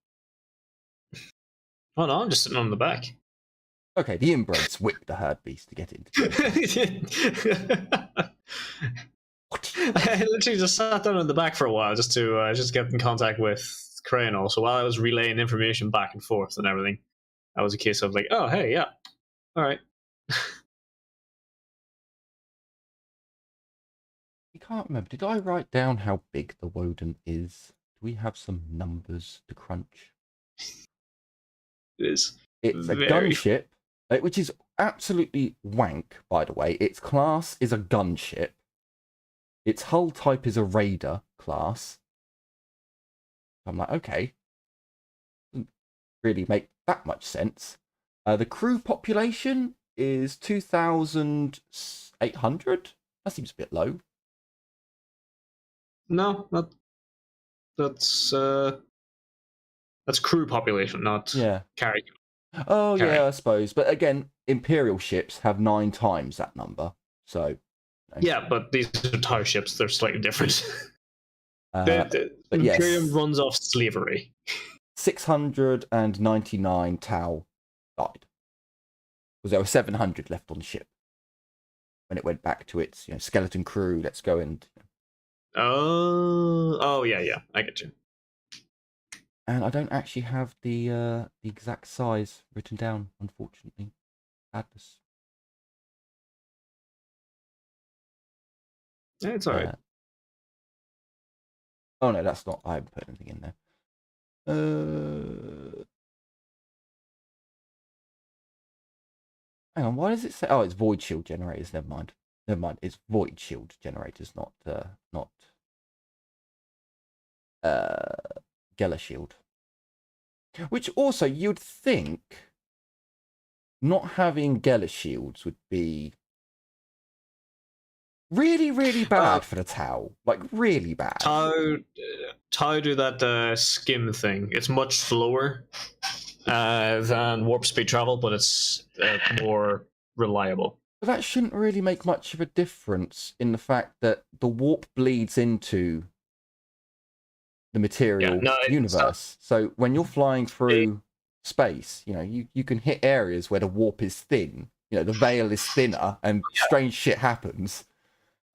Oh no, I'm just sitting on the back. Okay, the inbreds whip the herd beast to get it into position. I literally just sat down in the back for a while just to just get in contact with Crane. Also, while I was relaying information back and forth and everything, that was a case of like, oh hey, yeah, all right. I can't remember. Did I write down how big the Woden is? Do we have some numbers to crunch? It is. It's a gunship, which is absolutely wank, by the way. Its class is a gunship. Its hull type is a raider class. I'm like, okay. Doesn't really make that much sense. The crew population is 2,800. That seems a bit low. No, that's crew population, not carry. Oh carry. Yeah, I suppose. But again, Imperial ships have 9 times that number. So yeah, but these are tower ships. They're slightly different. The Imperium runs off slavery. 699 Tau died. Because there were 700 left on the ship when it went back to its skeleton crew. Let's go and. Oh yeah, I get you. And I don't actually have the exact size written down, unfortunately. Sadness. Yeah, it's alright. Oh no, that's not. I haven't put anything in there. Hang on, why does it say? Oh, it's void shield generators. Never mind. It's void shield generators, not Geller shield. Which also you'd think not having Geller shields would be really, really bad for the Tau. Like really bad. Tau do that skim thing. It's much slower. than warp speed travel, but it's more reliable. But that shouldn't really make much of a difference in the fact that the warp bleeds into the material universe. So when you're flying through space, you can hit areas where the warp is thin. The veil is thinner and strange shit happens.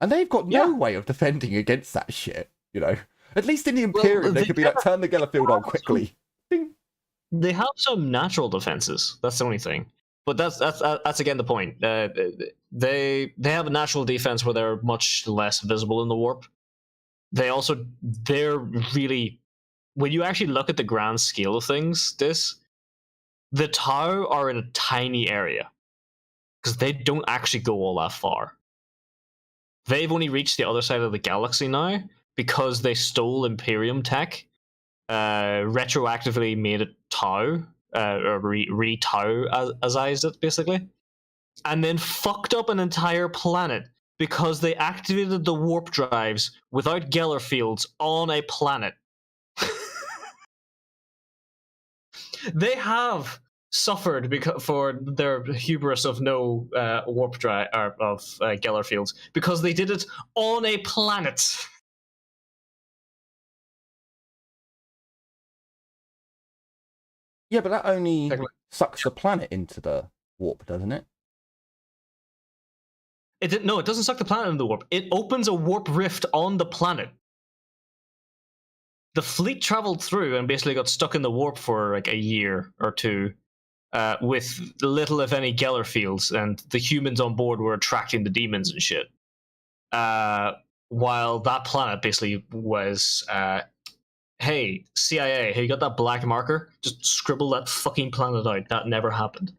And they've got no way of defending against that shit, At least in the Imperium, they could be like, turn the Gellerfield on quickly. Ding. They have some natural defenses. That's the only thing. But that's again the point. They have a natural defense where they're much less visible in the warp. They're really, when you actually look at the grand scale of things, the Tau are in a tiny area because they don't actually go all that far. They've only reached the other side of the galaxy now because they stole Imperium tech, retroactively made it Tau, or re-Tau-azized it, basically, and then fucked up an entire planet because they activated the warp drives without Geller fields on a planet. They have suffered for their hubris of no warp drive of Geller fields because they did it on a planet. Yeah, but that only sucks the planet into the warp, doesn't it? No, it doesn't suck the planet into the warp. It opens a warp rift on the planet. The fleet traveled through and basically got stuck in the warp for like a year or two, with little, if any, Geller fields, and the humans on board were attracting the demons and shit. While that planet basically was, hey, CIA, hey, you got that black marker? Just scribble that fucking planet out. That never happened.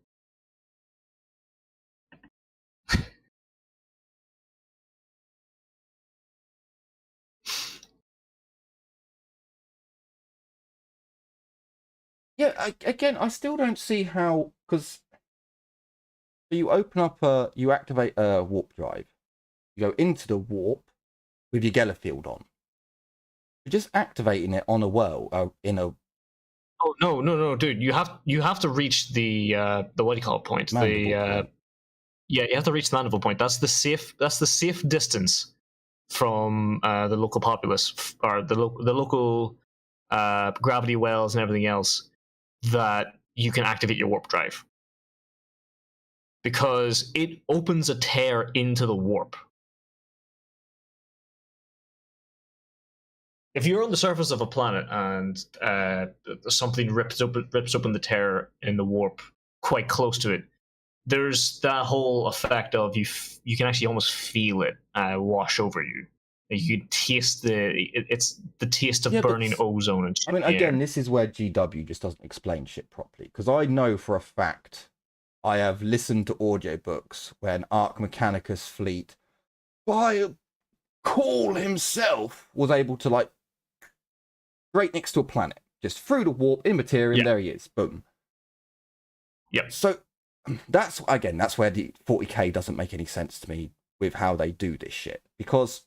Yeah, again, I still don't see how, because you you activate a warp drive, you go into the warp with your Geller field on. You're just activating it on a world, in a. Oh no, dude! You have to reach the what do you call it point? Mandible, yeah, you have to reach the Mandible point. That's the safe distance from the local populace, or the local gravity wells and everything else, that you can activate your warp drive, because it opens a tear into the warp. If you're on the surface of a planet and something rips open the tear in the warp quite close to it, there's that whole effect of you can actually almost feel it wash over you. You can taste it's the taste of burning ozone and shit. I mean, again, this is where GW just doesn't explain shit properly, because I know for a fact I have listened to audiobooks where an Arch Mechanicus fleet, by Call himself, was able to, like, right next to a planet, just through the warp, in Materium, there he is, boom. Yep. So that's where the 40k doesn't make any sense to me with how they do this shit, because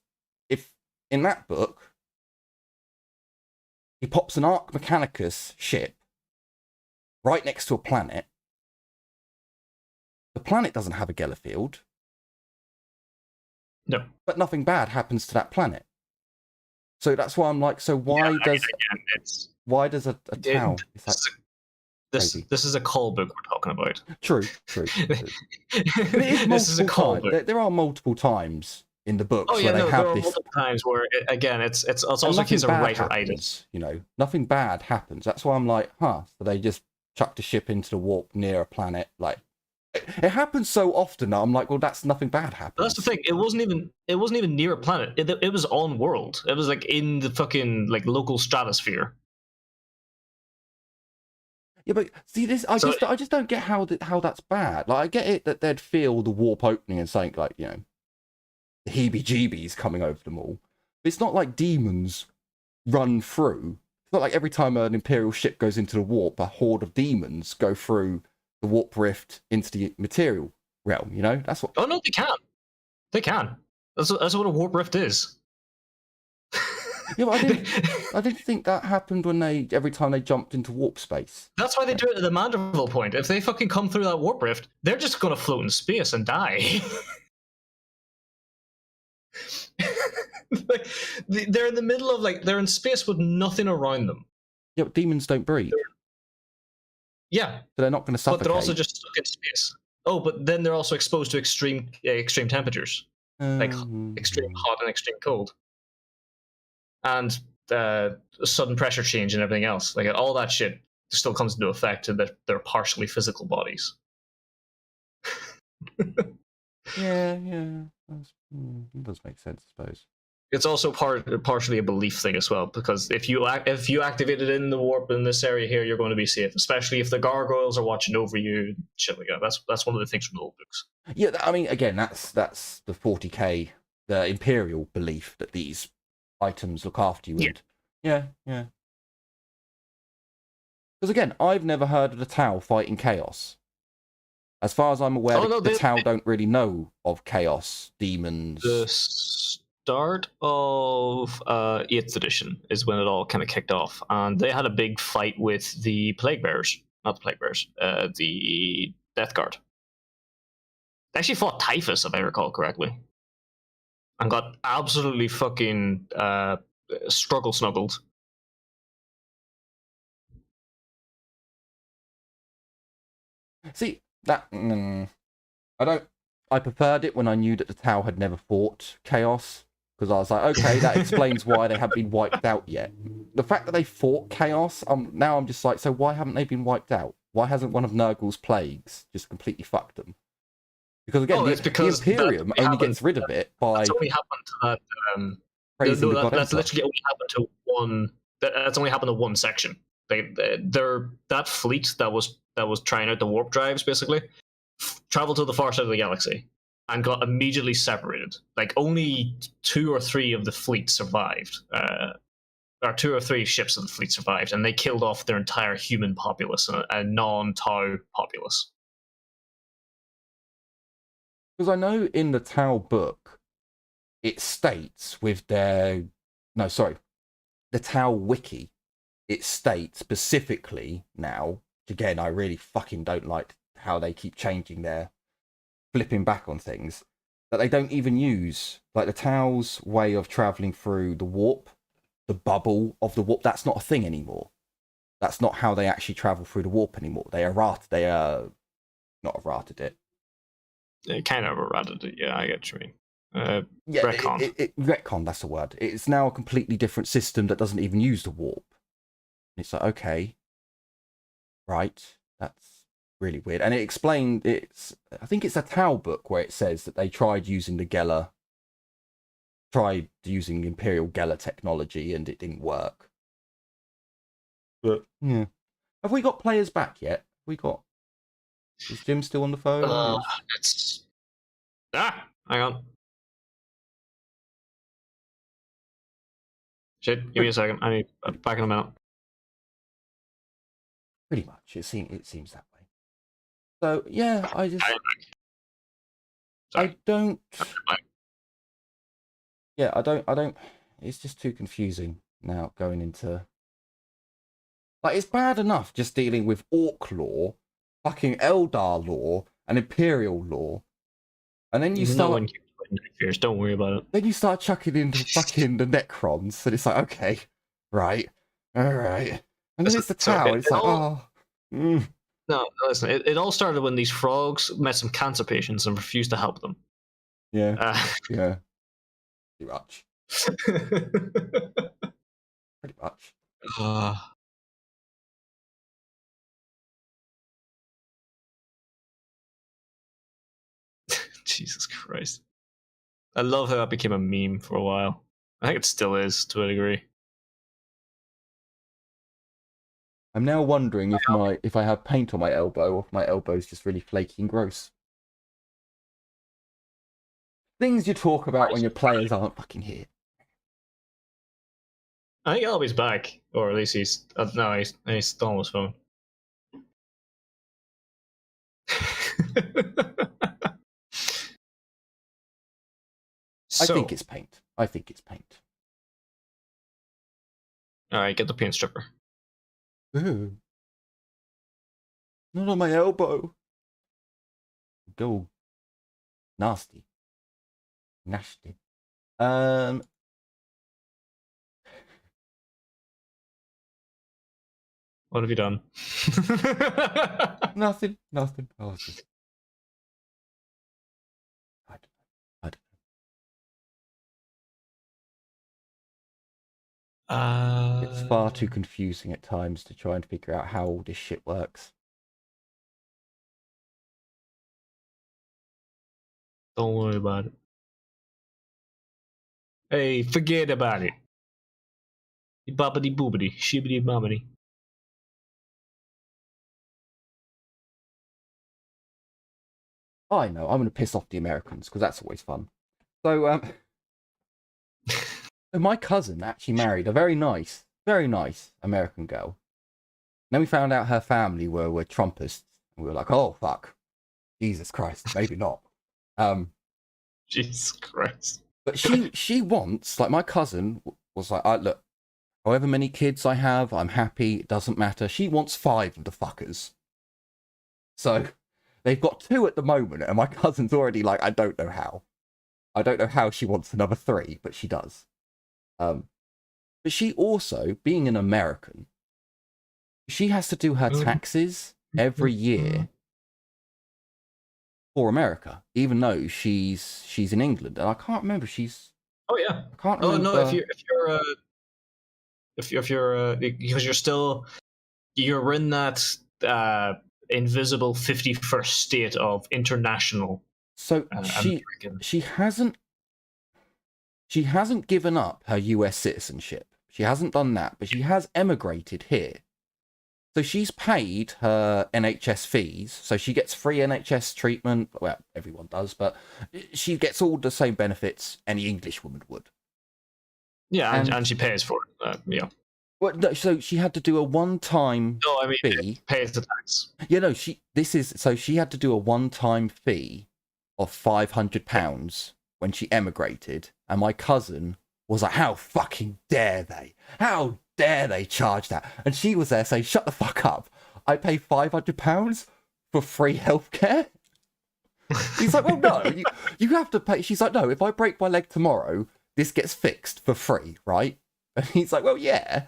if in that book he pops an Arch Mechanicus ship right next to a planet, the planet doesn't have a Geller field. No. But nothing bad happens to that planet. So that's why I'm like, so why does a town? This is a call book we're talking about. True. This is a call book. There are multiple times in the books where they have this. Multiple times where it's also a case of writer-itis. Nothing bad happens. That's why I'm like, so they just chucked a ship into the warp near a planet. Like, it happens so often that I'm like, well, that's nothing bad happens. That's the thing. It wasn't even near a planet. It was on world. It was like in the fucking like local stratosphere. Yeah, but see this. I just don't get how that's bad. Like, I get it that they'd feel the warp opening and something like, the heebie-jeebies coming over them all. But it's not like demons run through. It's not like every time an Imperial ship goes into the warp, a horde of demons go through the warp rift into the material realm. That's what. Oh no, they can. They can. That's what a warp rift is. Yeah, but I didn't think that happened when every time they jumped into warp space. That's why they do it at the Manderville point. If they fucking come through that warp rift, they're just gonna float in space and die. Like, they're in the middle of they're in space with nothing around them. Yeah, but demons don't breathe. Yeah, So they're not going to suffocate. but they're also just stuck in space. Oh, but then they're also exposed to extreme temperatures, like extreme hot and extreme cold, and sudden pressure change and everything else. Like all that shit still comes into effect to their partially physical bodies. Yeah, it does make sense, I suppose. It's also partially a belief thing as well, because if you activate it in the warp in this area here, you're going to be safe, especially if the gargoyles are watching over you, shit like that. That's one of the things from the old books. Yeah, I mean, again, that's the 40k, the Imperial belief that these items look after you. And yeah. Because again, I've never heard of the Tau fighting chaos. As far as I'm aware, the Tau don't really know of chaos, demons. The start of 8th edition is when it all kind of kicked off, and they had a big fight with the Plague Bearers. Not the Plague Bearers, the Death Guard. They actually fought Typhus, if I recall correctly, and got absolutely fucking struggle snuggled. See, that I preferred it when I knew that the Tau had never fought chaos, because I was like, okay, that explains why they haven't been wiped out yet. The fact that they fought chaos, now I'm just like, so why haven't they been wiped out? Why hasn't one of Nurgle's plagues just completely fucked them? Because again, the Imperium only gets rid of it by. That's only happened to that. Praising the God that's Emperor. literally only happened to one. That's only happened to one section. That fleet that was trying out the warp drives basically traveled to the far side of the galaxy and got immediately separated. Like only 2 or 3 of the fleet survived. Or 2 or 3 ships of the fleet survived, and they killed off their entire human populace, a non-Tau populace. Because I know in the Tau book, it states with the Tau wiki, it states specifically now, again, I really fucking don't like how they keep changing their flipping back on things, that they don't even use, like the Tau's way of travelling through the warp, the bubble of the warp, that's not a thing anymore. That's not how they actually travel through the warp anymore. They not errated it. It kind of errated it, yeah, I get what you mean. Retcon. Retcon, that's the word. It's now a completely different system that doesn't even use the warp. And it's like, okay, right, that's really weird. And it explained, I think it's a Tau book where it says that they tried using Imperial Geller technology and it didn't work. But, yeah. Have we got players back yet? Is Jim still on the phone? Hang on. Shit, give me a second. I need back in a minute. Pretty much, it seems that way. So yeah, I don't. Yeah, I don't. It's just too confusing now going into. Like, it's bad enough just dealing with Orc lore, fucking Eldar lore, and Imperial lore, and then you start. No one cares. Don't worry about it. Then you start chucking into fucking the Necrons, and it's like, okay, right, all right, and then it's the Tau, and it's like, oh. No, listen. It all started when these frogs met some cancer patients and refused to help them. Yeah, yeah, pretty much. Pretty much. Jesus Christ. I love how that became a meme for a while. I think it still is, to a degree. I'm now wondering if I have paint on my elbow or if my elbow is just really flaky and gross. Things you talk about when your players aren't fucking here. I think Elby's back, or at least he's still on his phone. I think it's paint. All right, get the paint stripper. Ew. Not on my elbow. Go nasty. Nasty. What have you done? Nothing. I was just. I don't It's far too confusing at times to try and figure out how all this shit works. Don't worry about it. Hey, forget about it. Bobbity boobity, shibbity bobbity. I know, I'm going to piss off the Americans because that's always fun. So, my cousin actually married a very nice American girl. Then we found out her family were Trumpists. And we were like, oh, fuck. Jesus Christ, maybe not. Jesus Christ. But she wants, like, my cousin was like, look, however many kids I have, I'm happy. It doesn't matter. She wants 5 of the fuckers. So they've got 2 at the moment, and my cousin's already like, I don't know how. I don't know how she wants another 3, but she does. But she also, being an American, she has to do her taxes every year for America, even though she's in England, and I can't remember. Oh yeah. I can't remember. Oh no, if you're because you're in that invisible 51st state of international. So American. she hasn't given up her US citizenship. She hasn't done that, but she has emigrated here. So she's paid her NHS fees, so she gets free NHS treatment. Well, everyone does, but she gets all the same benefits any English woman would. Yeah, and she pays for it. Yeah. Well, no, so she had to do a one-time fee. Pays the tax. Yeah, no, she had to do a one-time fee of £500 when she emigrated, and my cousin was like, how fucking dare they? How dare they charge that? And she was there saying, shut the fuck up. I pay £500 for free healthcare? He's like, well, no, you have to pay. She's like, no, if I break my leg tomorrow, this gets fixed for free, right? And he's like, well, yeah,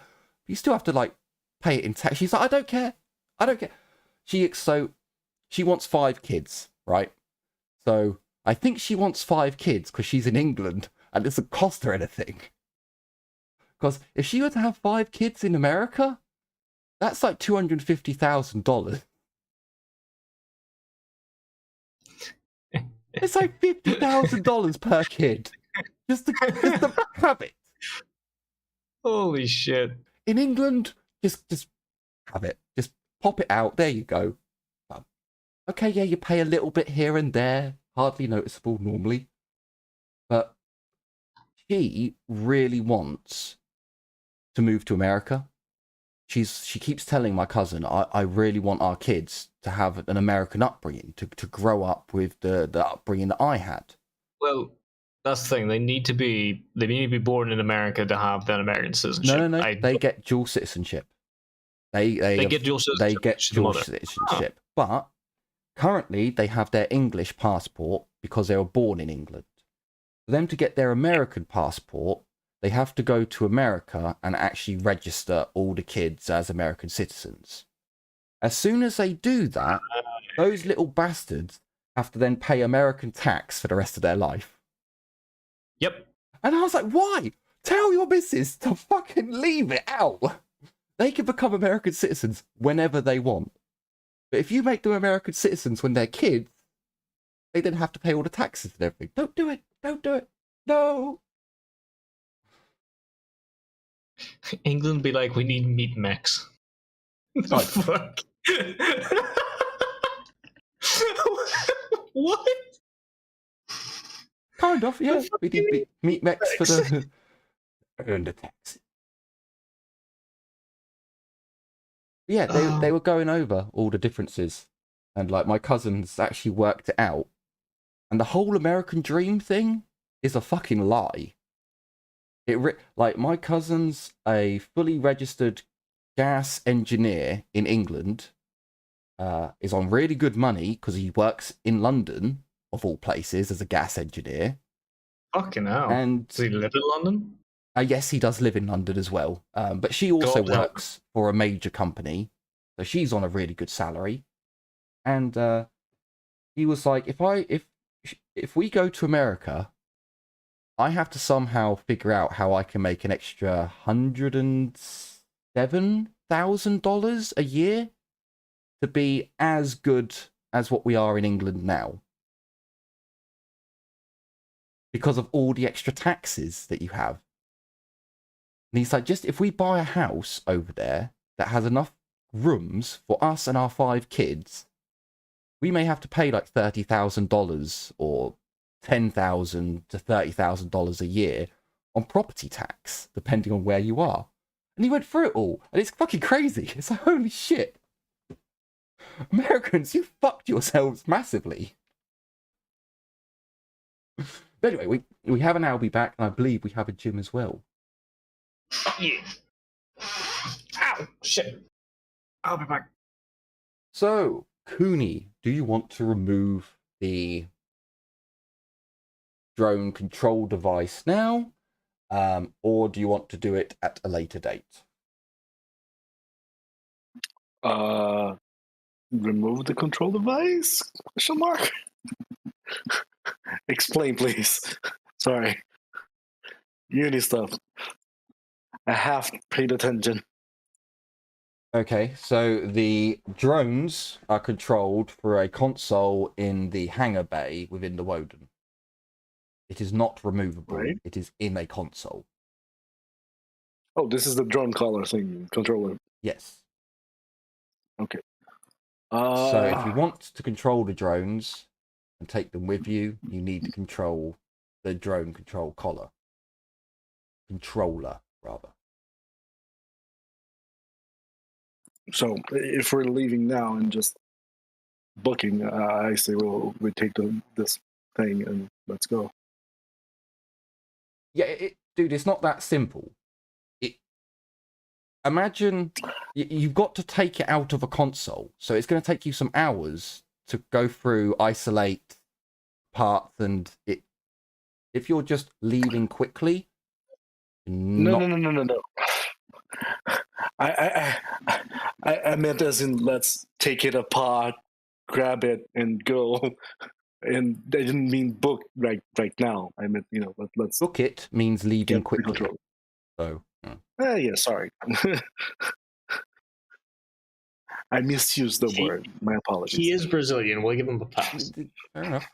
you still have to, like, pay it in tax. She's like, I don't care. She wants 5 kids, right? So I think she wants 5 kids because she's in England and it doesn't cost her anything. Because if she were to have 5 kids in America, that's like $250,000. It's like $50,000 per kid. Just to have it. Holy shit. In England, just have it. Just pop it out. There you go. Okay, yeah, you pay a little bit here and there. Hardly noticeable normally. But she really wants to move to America. She keeps telling my cousin, I really want our kids to have an American upbringing, to grow up with the upbringing that I had. Well, that's the thing. They need to be born in America to have that American citizenship. No. They get dual citizenship. They get dual citizenship. They get dual citizenship. But currently, they have their English passport because they were born in England. For them to get their American passport, they have to go to America and actually register all the kids as American citizens. As soon as they do that, those little bastards have to then pay American tax for the rest of their life. Yep. And I was like, why? Tell your missus to fucking leave it out. They can become American citizens whenever they want. But if you make them American citizens when they're kids, they then have to pay all the taxes and everything. Don't do it. Don't do it. No. England be like, we need meat mechs. Right. Fuck. What? Kind of, yeah. We need meat mechs for the earn the taxes. Yeah, they were going over all the differences, and like my cousins actually worked it out, and the whole American dream thing is a fucking lie. Like my cousin's a fully registered gas engineer in England. Is on really good money because he works in London, of all places, as a gas engineer. Fucking hell. And Does he live in London? yes, he does live in London as well. But she also God help. works for a major company, so she's on a really good salary. And he was like, if we go to America, I have to somehow figure out how I can make an extra $107,000 a year to be as good as what we are in England now. Because of all the extra taxes that you have. And he's like, just if we buy a house over there that has enough rooms for us and our 5 kids, we may have to pay like $30,000 or $10,000 to $30,000 a year on property tax, depending on where you are. And he went through it all, and it's fucking crazy. It's like, holy shit. Americans, you fucked yourselves massively. But anyway, we have an Albie back, and I believe we have a Jim as well. Yeah. Ow! Shit. I'll be back. So, Cooney, do you want to remove the drone control device now? Or do you want to do it at a later date? Remove the control device? Question mark? Explain, please. Sorry. Uni stuff. I have paid attention. Okay, so the drones are controlled through a console in the hangar bay within the Woden. It is not removable. Right. It is in a console. Oh, this is the drone collar thing, controller. Yes. Okay. So if you want to control the drones and take them with you, you need to control the drone control collar. Controller, rather. So if we're leaving now and just booking, I say, well, we take this thing and let's go. Yeah, dude, it's not that simple. Imagine you've got to take it out of a console, so it's going to take you some hours to go through, isolate parts, and if you're just leaving quickly, No. I meant as in let's take it apart, grab it, and go. And I didn't mean book right now. I meant, let's book it means leaving quickly. Control. So, yeah, sorry. I misused the word. My apologies. He is Brazilian. We'll give him a pass. Fair enough.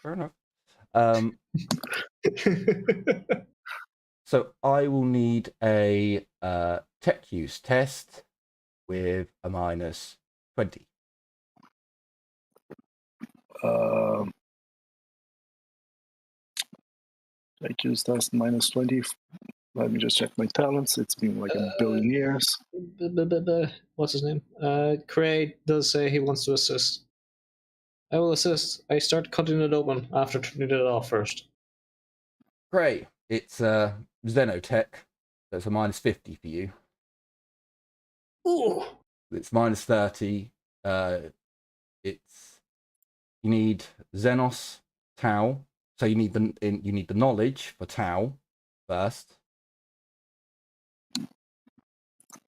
So I will need a tech use test with a -20. Tech use test -20. Let me just check my talents. It's been like a billion years. What's his name? Craig does say he wants to assist. I will assist. I start cutting it open after turning it off first. Great. It's Xenotech. So it's a -50 for you. Ooh. It's -30. You need Xenos Tau. So you need the knowledge for Tau first.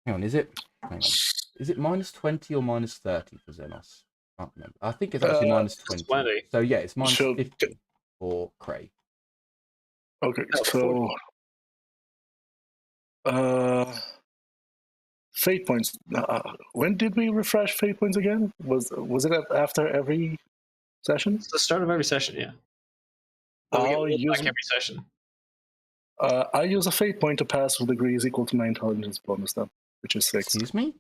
Hang on, is it -20 or -30 for Xenos? I can't remember. I think it's actually -20. 20. So yeah, it's -50 for Cray. Okay, so fate points. When did we refresh fate points again? Was it after every session? It's the start of every session, yeah. I'll use every session. I use a fate point to pass with degrees equal to my intelligence bonus, then, which is 6. Excuse me?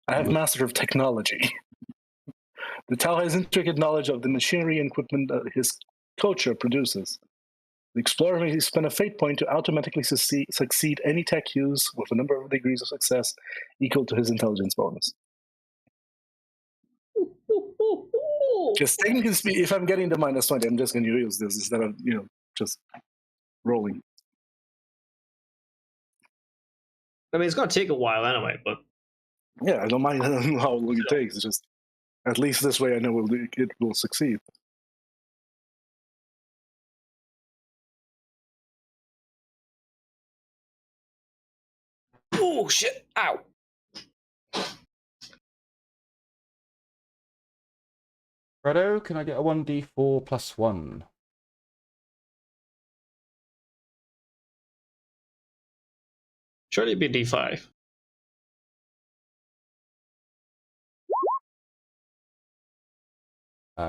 I have Master of Technology. The Tau has intricate knowledge of the machinery and equipment that his culture produces. The explorer may spend a fate point to automatically succeed any tech use with a number of degrees of success equal to his intelligence bonus. Because technically, if I'm getting the -20, I'm just going to use this instead of, just rolling. I mean, it's going to take a while anyway, but Yeah, I don't mind how long it takes. It's just at least this way I know it will succeed. oh shit! Ow! Fredo, can I get a 1d4 plus 1? Surely it'd be D5.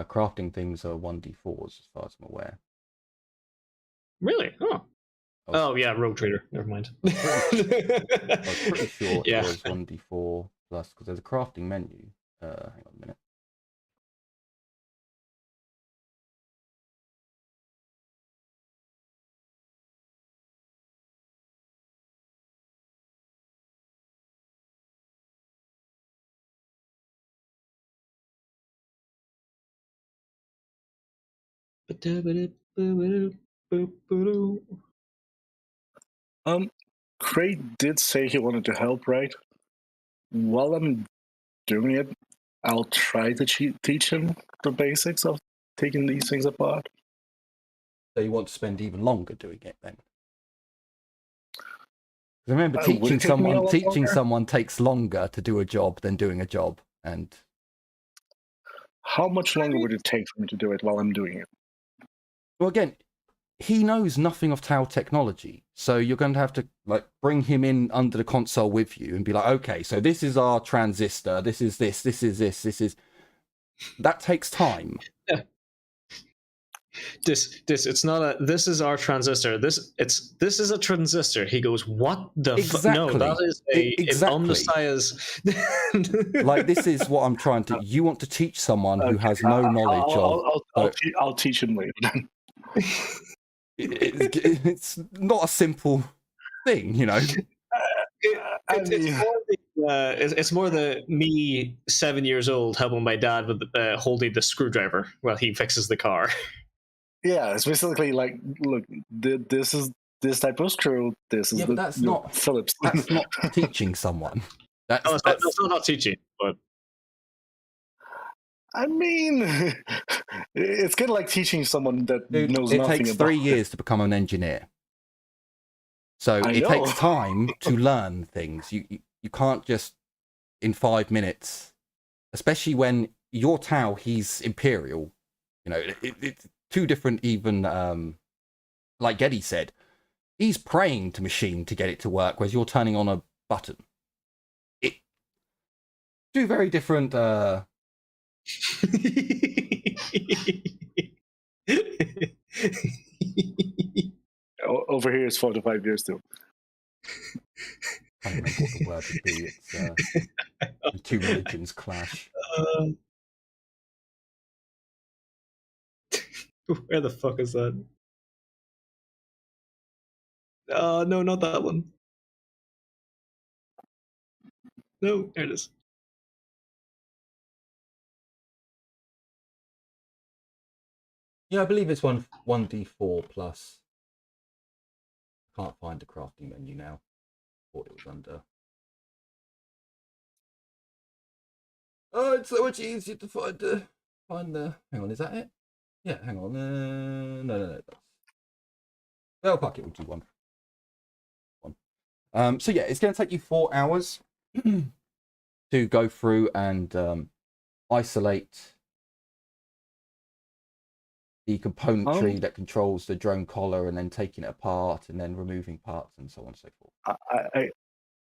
Crafting things are 1d4s as far as I'm aware. Really? Oh. Oh yeah, Rogue Trader. Never mind. I was pretty sure Yeah. it was 1d4 plus, because there's a crafting menu. Hang on a minute. Craig did say he wanted to help, right? While I'm doing it, I'll try to teach him the basics of taking these things apart. So you want to spend even longer doing it then? Remember, Would it take me a lot teaching longer? someone takes longer to do a job than doing a job. And How much longer would it take for me to do it while I'm doing it? well, again, he knows nothing of Tau technology, so you're going to have to like bring him in under the console with you and be like, okay, so this is our transistor, this is this, this is this, this is that takes time. It's not a. This is our transistor. This is a transistor. He goes, what the fuck? No, that is exactly. on the size. Like, this is what I'm trying to. You want to teach someone who has no knowledge of. I'll teach him later. It's not a simple thing, you know. It's more the me 7 years old helping my dad with holding the screwdriver while he fixes the car. Yeah, it's basically like, look, this is this type of screw. This is Yeah, but that's not Phillips. That's not teaching someone. That's not teaching, but I mean, it's kind of like teaching someone that knows it nothing takes about 3 years to become an engineer. So it takes time to learn things. You can't just in 5 minutes, especially when your Tau, he's Imperial. You know, it's two different even, like Geddy said, he's praying to machine to get it to work, whereas you're turning on a button. Two very different... Over here, it's 4 to 5 years too. I can't remember what the word would be. It's the two religions clash. Where the fuck is that? No, not that one. No, there it is. Yeah, I believe it's 1d4 plus. Can't find the crafting menu now. Thought it was under. Oh, it's so much easier to find the. Hang on, is that it? Yeah, hang on. No. That's... Well, fuck it, we'll do one. So yeah, it's going to take you 4 hours to go through and isolate the componentry that controls the drone collar, and then taking it apart, and then removing parts, and so on and so forth.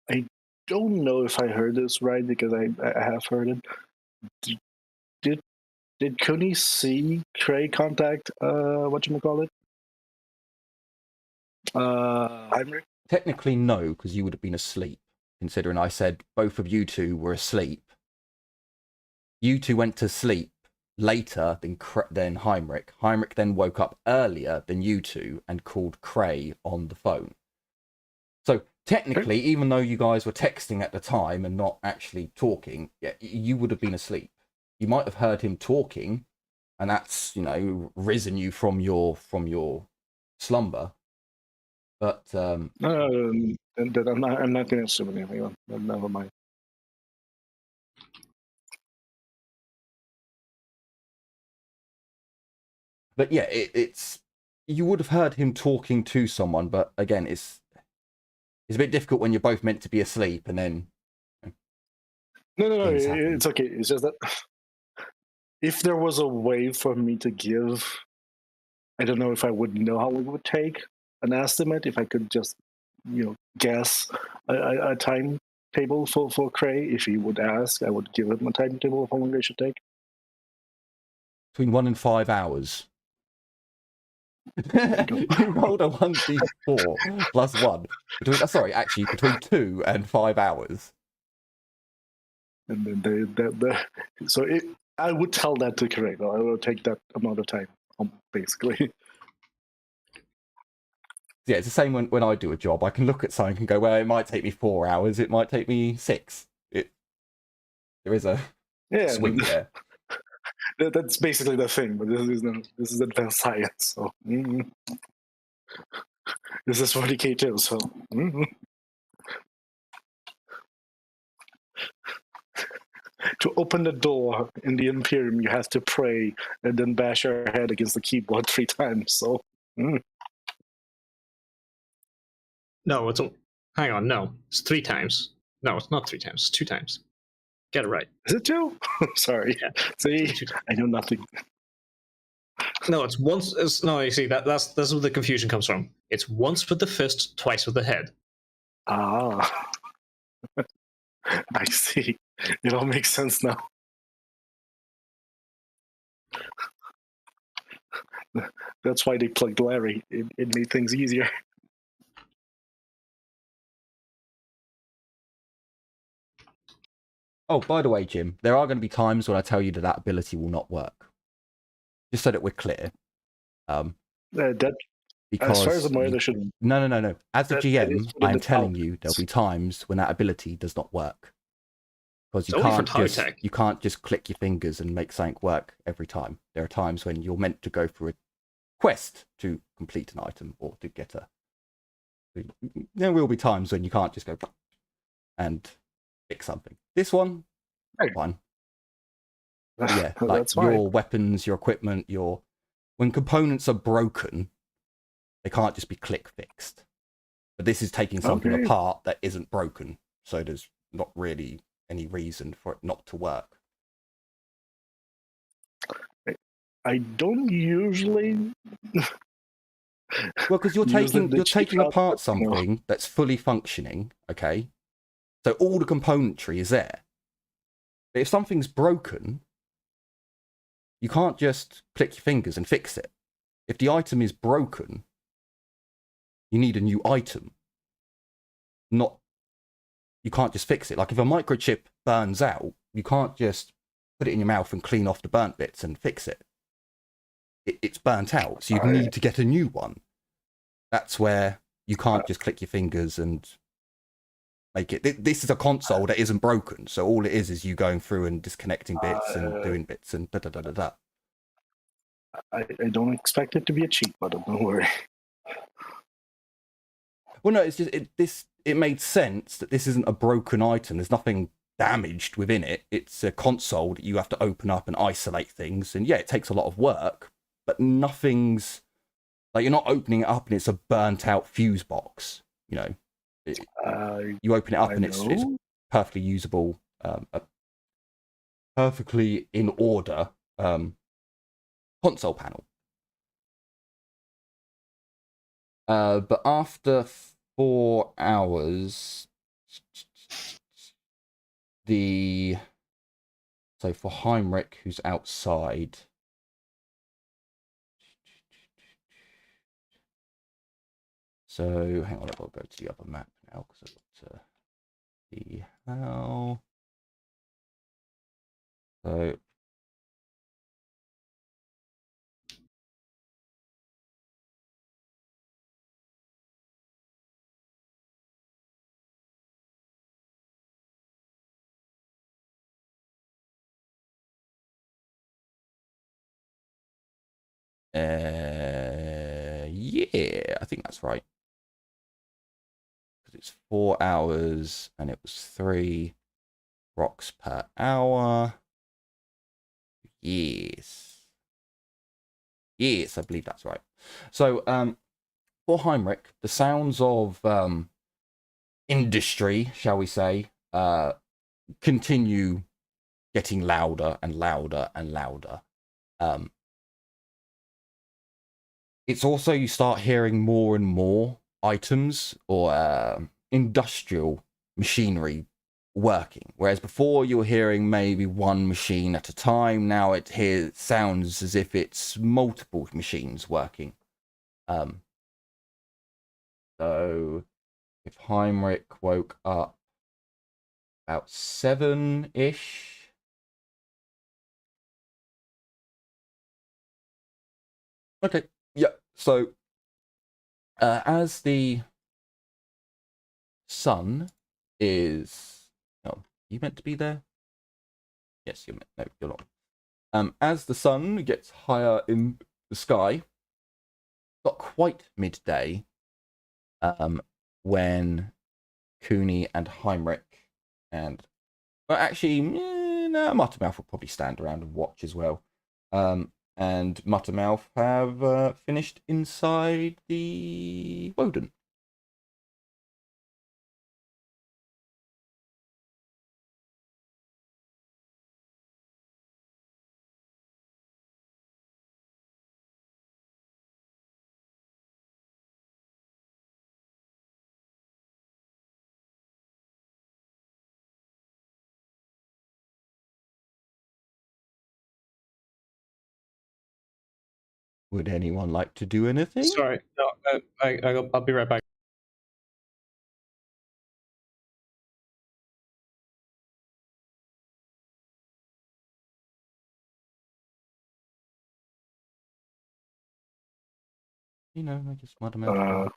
I don't know if I heard this right, because I have heard it. Did Cooney see Trey contact whatchamacallit? Heinrich? Technically, no, because you would have been asleep, considering I said both of you two were asleep. You two went to sleep later than Heinrich. Heinrich then woke up earlier than you two and called Cray on the phone. So technically, even though you guys were texting at the time and not actually talking, yeah, you would have been asleep. You might have heard him talking, and that's, you know, risen you from your slumber. But And then I'm not going to assume anything. Never mind. but yeah, it's you would have heard him talking to someone, but again, it's a bit difficult when you're both meant to be asleep and then No, things happen. it's okay. It's just that if there was a way for me to give, I don't know if I would know how it would take an estimate. If I could just, guess a timetable for Cray. If he would ask, I would give him a timetable of how long they should take. Between 1 and 5 hours. You rolled a 1d4 plus 1. Between 2 and 5 hours. And then I would tell that to Cray. I will take that amount of time, basically. Yeah, it's the same when I do a job. I can look at something and go, well, it might take me 4 hours. It might take me 6. There is a swing there. That's basically the thing, but this is advanced science, so this is 40K too, so to open the door in the Imperium, you have to pray and then bash your head against the keyboard 3 times. So No, hang on. No, it's 3 times. No, it's not 3 times. It's 2 times. Get it right. Is it 2? Sorry. Yeah. See, I know nothing. No, it's once. No, you see that's where the confusion comes from. It's once with the fist, twice with the head. Ah, I see. It all makes sense now. That's why they plugged Larry. It made things easier. Oh, by the way, Jim, there are going to be times when I tell you that ability will not work. Just so that we're clear. That, Because as far as I'm aware, there should. No. As the GM, I am telling you there'll be be. times when that ability does not work. Because you can't just click your fingers and make something work every time. There are times when you're meant to go through a quest to complete an item or to get a. There will be times when you can't just go and fix something. This one, fine. Yeah, like That's fine. your weapons, your equipment, when components are broken, they can't just be click fixed. But this is taking something apart that isn't broken, so there's not really any reason for it not to work. I don't usually. Well, because you're taking apart something that's fully functioning, okay? So all the componentry is there. But if something's broken, you can't just click your fingers and fix it. If the item is broken, you need a new item. You can't just fix it. Like if a microchip burns out, you can't just put it in your mouth and clean off the burnt bits and fix it. It's burnt out, so you need to get a new one. That's where you can't just click your fingers and make it. This is a console that isn't broken, so all it is you going through and disconnecting bits and doing bits and da-da-da-da-da. I don't expect it to be a cheat button, don't worry. Well, no, it's just it made sense that this isn't a broken item. There's nothing damaged within it. It's a console that you have to open up and isolate things. And yeah, it takes a lot of work, but nothing's like you're not opening it up and it's a burnt out fuse box. You know, you open it up and it's perfectly usable, a perfectly in order console panel. But after 4 hours, so for Heinrich, who's outside, so hang on, I'll go to the other map now because I've got to see how. So yeah, I think that's right. because it's 4 hours and it was 3 rocks per hour. Yes, I believe that's right. So for Heinrich, the sounds of industry, shall we say, continue getting louder and louder and louder. It's also, you start hearing more and more items or industrial machinery working, whereas before you were hearing maybe one machine at a time. Now it sounds as if it's multiple machines working. So if Heinrich woke up about 7-ish, okay, yeah. So as the sun is, oh, you meant to be there? Yes, you're meant. No, you're not. As the sun gets higher in the sky, not quite midday, when Cooney and Heinrich and, well, actually, no, Muttermouth will probably stand around and watch as well. And Muttermouth have finished inside the Woden. Would anyone like to do anything? Sorry, no, I'll be right back. You know, I just Muttermouth.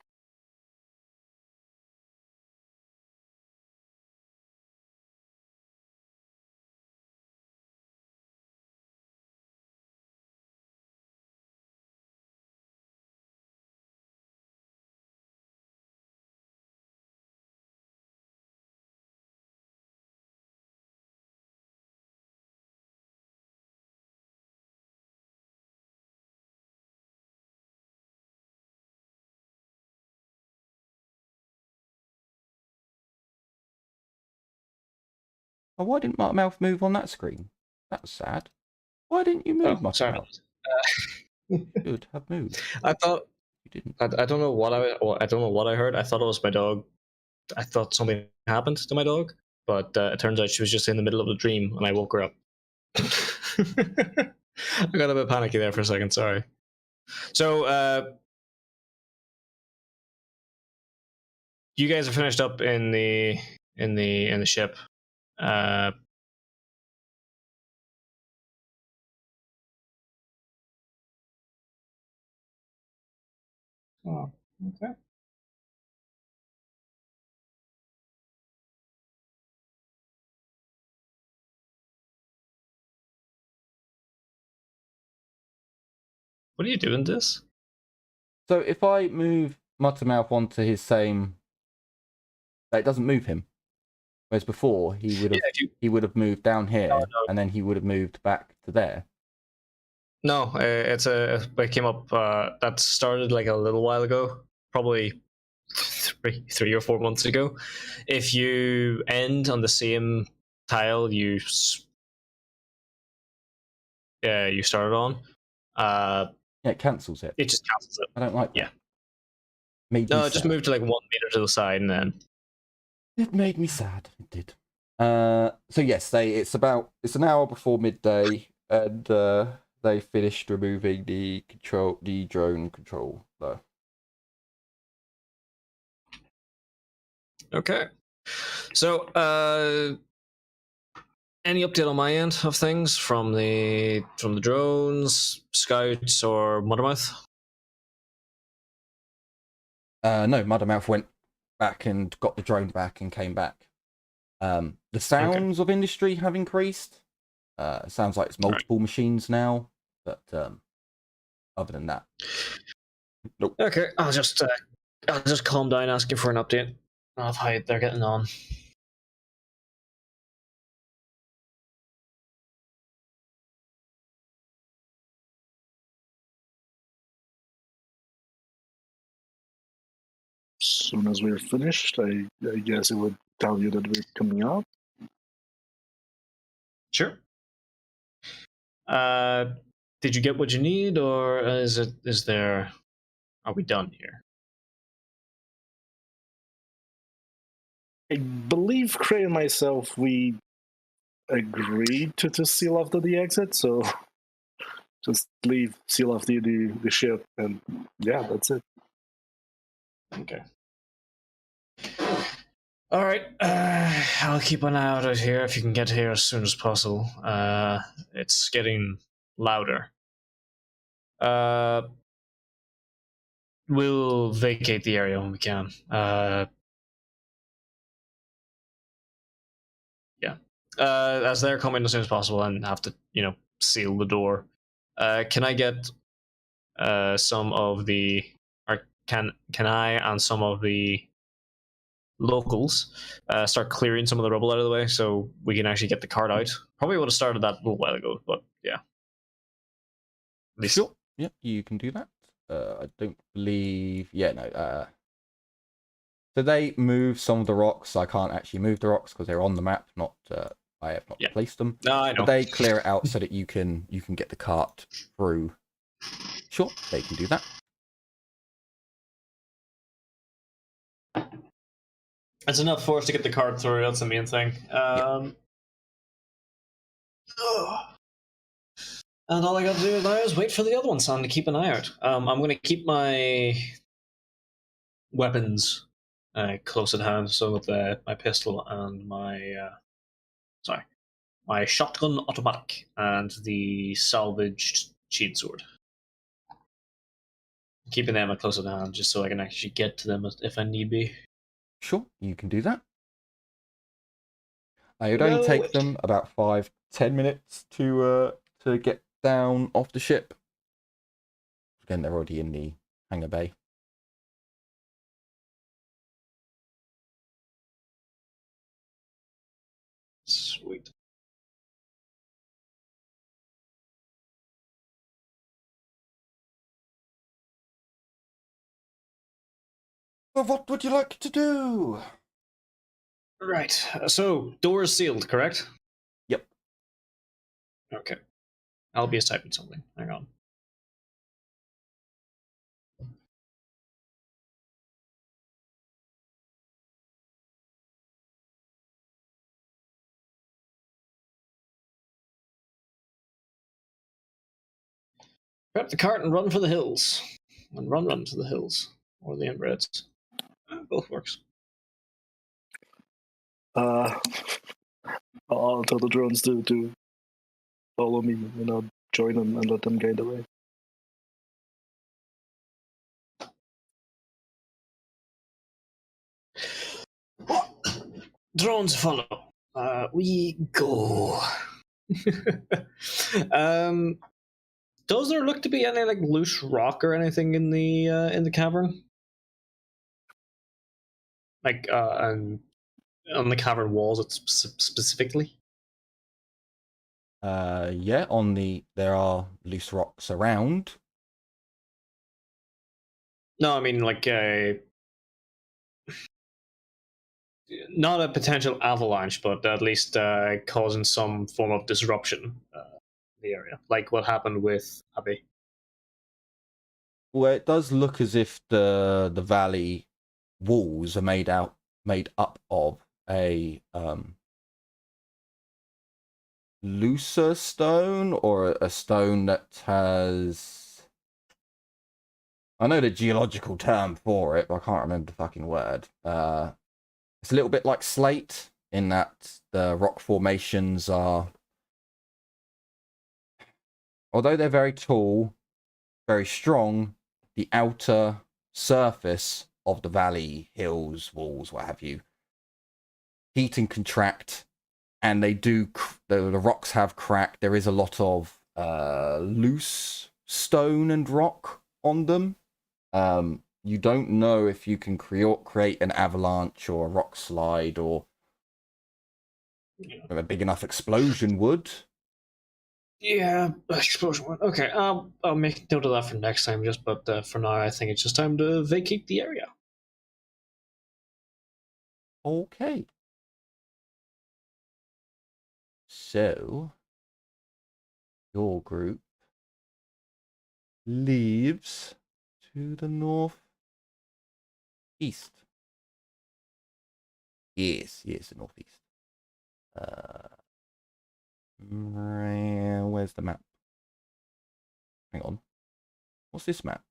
Oh, why didn't Muttermouth move on that screen? That was sad. Why didn't you move, Muttermouth? Should have moved. I thought You didn't. I don't know what I don't know what I heard. I thought it was my dog. I thought something happened to my dog, but it turns out she was just in the middle of a dream, and I woke her up. I got a bit panicky there for a second. Sorry. So you guys are finished up in the ship. Oh, okay. What are you doing this? So if I move Muttermouth onto his same, it doesn't move him. Whereas before he would have moved down here, and then he would have moved back to there. No, it came up. That started like a little while ago, probably 3 or 4 months ago. If you end on the same tile you started on, yeah, it cancels it. It just cancels it. I don't like that. Yeah. No, it just moved to like 1 meter to the side, and then it made me sad. It did. So yes, it's an hour before midday, and they finished removing the drone control though. Okay. So any update on my end of things from the drones, scouts, or Muttermouth? No, Muttermouth went back and got the drone back and came back. The sounds of industry have increased. It sounds like it's multiple machines now, but other than that, nope. Okay, I'll just calm down asking for an update. of how they're getting on. As soon as we're finished, I guess it would tell you that we're coming out. Sure. Did you get what you need, or are we done here? I believe Cray and myself, we agreed to seal off the exit, so just seal off the ship, and yeah, that's it. Okay. All right. I'll keep an eye out here if you can get here as soon as possible. It's getting louder. We'll vacate the area when we can. Yeah. As they're coming as soon as possible and have to, seal the door. Can I get some of the, or can I and some of the locals start clearing some of the rubble out of the way so we can actually get the cart out? Probably would have started that a little while ago, but yeah. Sure. Yeah, you can do that. I don't believe. Yeah, no. So they move some of the rocks. I can't actually move the rocks because they're on the map. Not. I have not placed them. No, I know. But they clear it out so that you can get the cart through. Sure, they can do that. It's enough for us to get the cart through. That's the main thing. And all I got to do now is wait for the other ones and to keep an eye out. I'm going to keep my weapons close at hand, so with my pistol and my shotgun automatic and the salvaged cheat sword. Keeping them close at hand just so I can actually get to them if I need be. Sure, you can do that. It would only take them about 5-10 minutes to get down off the ship. Again, they're already in the hangar bay. Sweet. Well, what would you like to do? Right. So, doors sealed, correct? Yep. Okay. Albius typing something. Hang on. Grab the cart and run for the hills. And run to the hills. Or the inbreds. Both works. I'll tell the drones to follow me, and I'll join them and let them guide the way. Drones follow. We go. Does there look to be any loose rock or anything in the cavern? On the cavern walls, specifically. Yeah, there are loose rocks around. No, I mean not a potential avalanche, but at least causing some form of disruption in the area, like what happened with Abby. Well, it does look as if the valley walls are made up of a looser stone, or a stone that has, I know the geological term for it, but I can't remember the fucking word. It's a little bit like slate in that the rock formations are, although they're very tall, very strong, the outer surface of the valley, hills, walls, what have you, heat and contract, and they do, the rocks have cracked. There is a lot of loose stone and rock on them. you don't know if you can create an avalanche or a rock slide or a big enough explosion would. Yeah, explosion one. Okay, I'll make note of that for next time. But for now, I think it's just time to vacate the area. Okay. So your group leaves to the northeast. Yes, the northeast. Where's the map? Hang on. What's this map?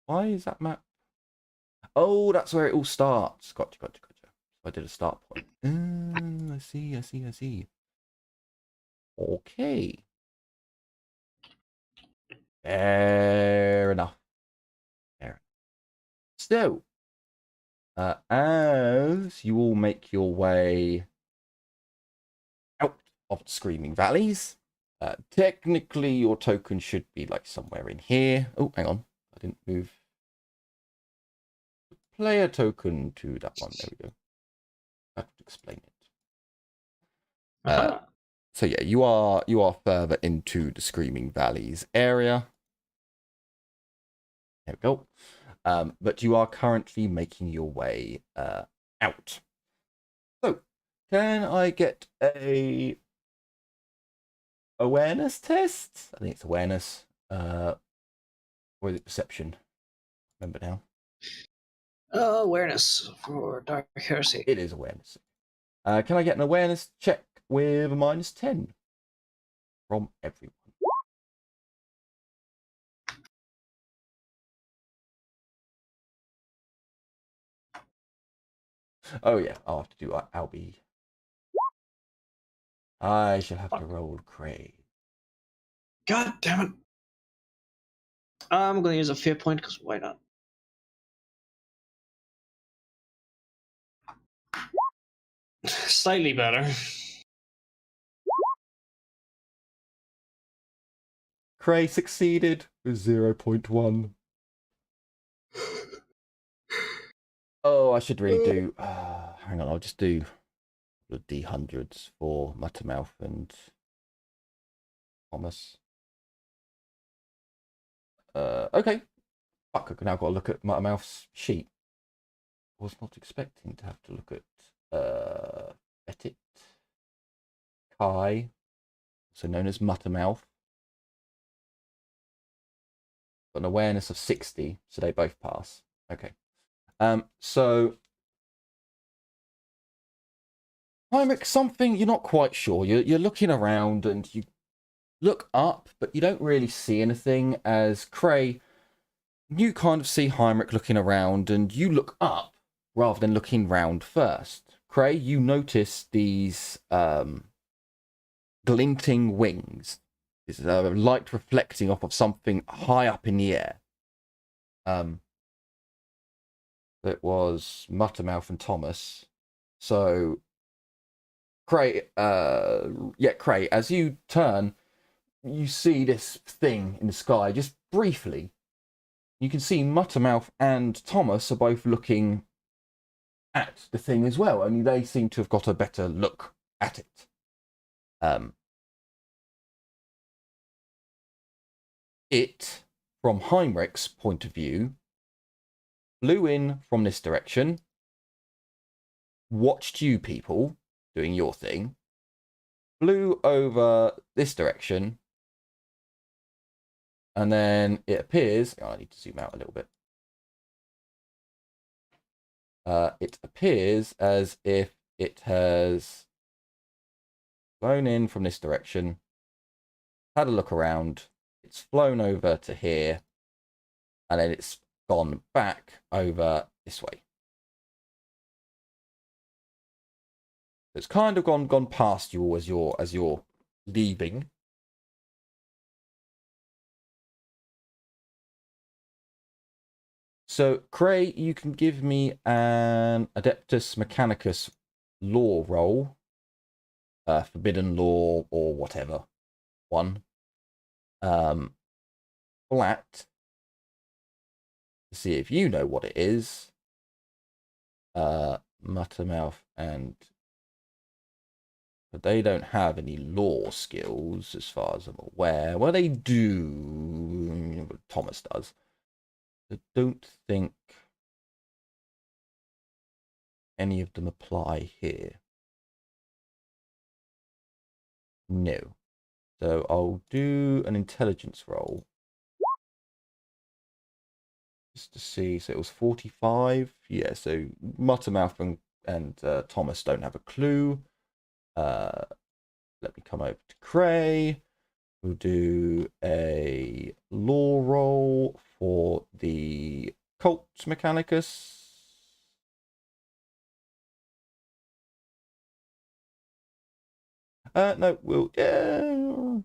Why is that map? Oh, that's where it all starts. Gotcha. I did a start point. I see. Okay. Fair enough. So, as you all make your way out of the Screaming Valleys, technically your token should be like somewhere in here. Oh, hang on. I didn't move the player token to that one. There we go. That would explain it. So yeah, you are further into the Screaming Valleys area. There we go. But you are currently making your way out. So, can I get a awareness test? I think it's awareness. Or is it perception? Remember now. Awareness for Dark Heresy. It is awareness. Can I get an awareness check with a -10 from everyone? Oh yeah, I'll have to do Albie. I shall have to roll Cray. God damn it. I'm going to use a fear point because why not? Slightly better. Cray succeeded with 0.1. Oh, I should really do. Hang on, I'll just do the D100s for Muttermouth and Thomas. Okay. Fuck, I've now got to look at Muttermouth's sheet. Was not expecting to have to look at Petit Kai, also known as Muttermouth. Got an awareness of 60, so they both pass. Okay. So Heinrich, something you're not quite sure. You're looking around and you look up, but you don't really see anything. As Cray, you kind of see Heinrich looking around, and you look up rather than looking round first. Cray, you notice these glinting wings. It's light reflecting off of something high up in the air. It was Muttermouth and Thomas. So Cray, Cray, as you turn, you see this thing in the sky just briefly. You can see Muttermouth and Thomas are both looking at the thing as well, only they seem to have got a better look at it. It, from Heinrich's point of view, flew in from this direction, watched you people doing your thing, flew over this direction, and then it appears... Oh, I need to zoom out a little bit. It appears as if it has flown in from this direction, had a look around, it's flown over to here, and then it's gone back over this way. It's kind of gone past you as you're leaving. So, Cray, you can give me an Adeptus Mechanicus law roll. Forbidden law or whatever one. Flat see if you know what it is. Muttermouth and... But they don't have any law skills, as far as I'm aware. Well, they do. Thomas does. I don't think any of them apply here. No. So I'll do an intelligence roll. Just to see. So it was 45. Yeah, so Muttermouth and Thomas don't have a clue. Let me come over to Cray. We'll do a law roll for the Cult Mechanicus. No, we'll... yeah,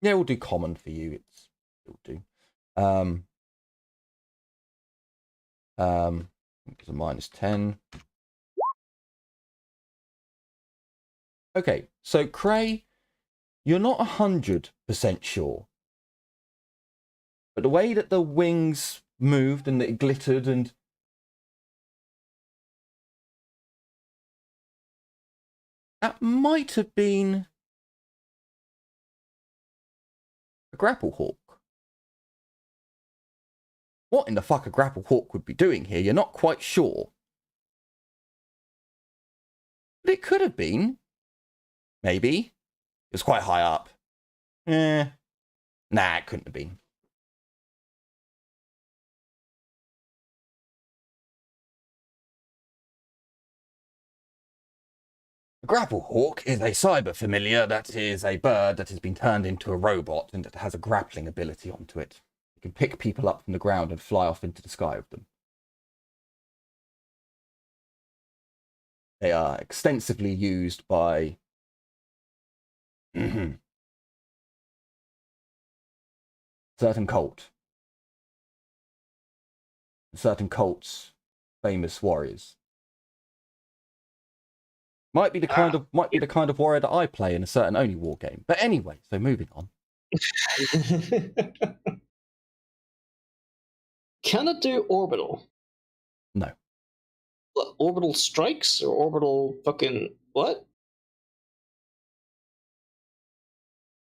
we'll do common for you. It'll do. It's a -10. Okay, so Cray, you're not 100% sure. But the way that the wings moved and it glittered and... that might have been a grapple hawk. What in the fuck a grapple hawk would be doing here, you're not quite sure. But it could have been. Maybe. It was quite high up. Nah, it couldn't have been. A grapple hawk is a cyber familiar that is a bird that has been turned into a robot and that has a grappling ability onto it. It can pick people up from the ground and fly off into the sky with them. They are extensively used by certain cults, famous warriors. Might be the kind of warrior that I play in a certain Oni war game. But anyway, so moving on. Can it do orbital? No. What, orbital strikes or orbital fucking what?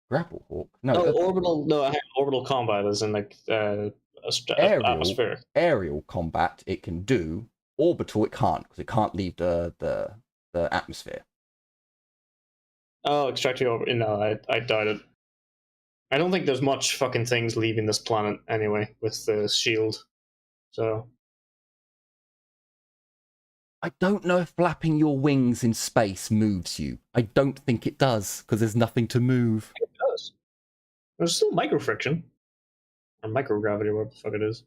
Grapple hawk? No. No, orbital. No, orbital combat is in like atmosphere. Aerial combat it can do. Orbital it can't because it can't leave the atmosphere. Oh, extracting over. No, I doubt it. I don't think there's much fucking things leaving this planet anyway with the shield. So I don't know if flapping your wings in space moves you. I don't think it does because there's nothing to move. it does. There's still microfriction or microgravity, whatever the fuck it is.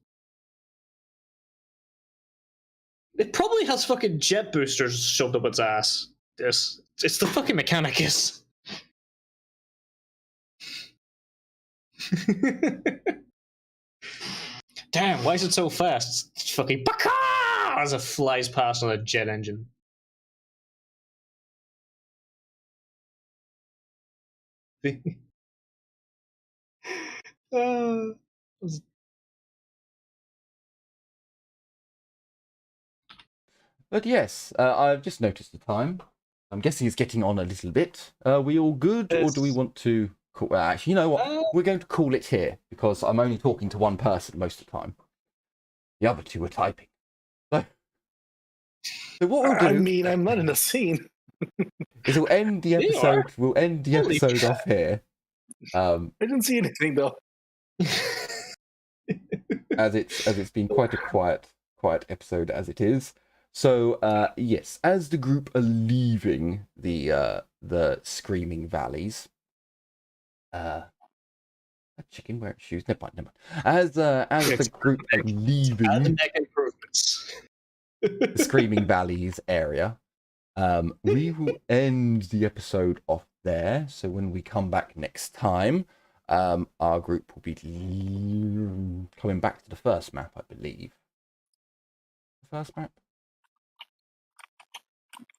It probably has fucking jet boosters shoved up its ass. It's the fucking Mechanicus. Damn, why is it so fast? It's fucking baka as it flies past on a jet engine. But yes, I've just noticed the time. I'm guessing it's getting on a little bit. Are we all good, or do we want to call... Well, actually, you know what? We're going to call it here, because I'm only talking to one person most of the time. The other two are typing. So what we'll do... I mean, I'm not in the scene. is we'll end the episode... We'll end the episode off here. I didn't see anything, though. as it's been quite a quiet episode as it is. So yes, as the group are leaving the Screaming Valleys, a chicken wearing shoes. Never mind. As the group are leaving the Screaming Valleys area, we will end the episode off there. So when we come back next time, our group will be coming back to the first map, I believe. The first map.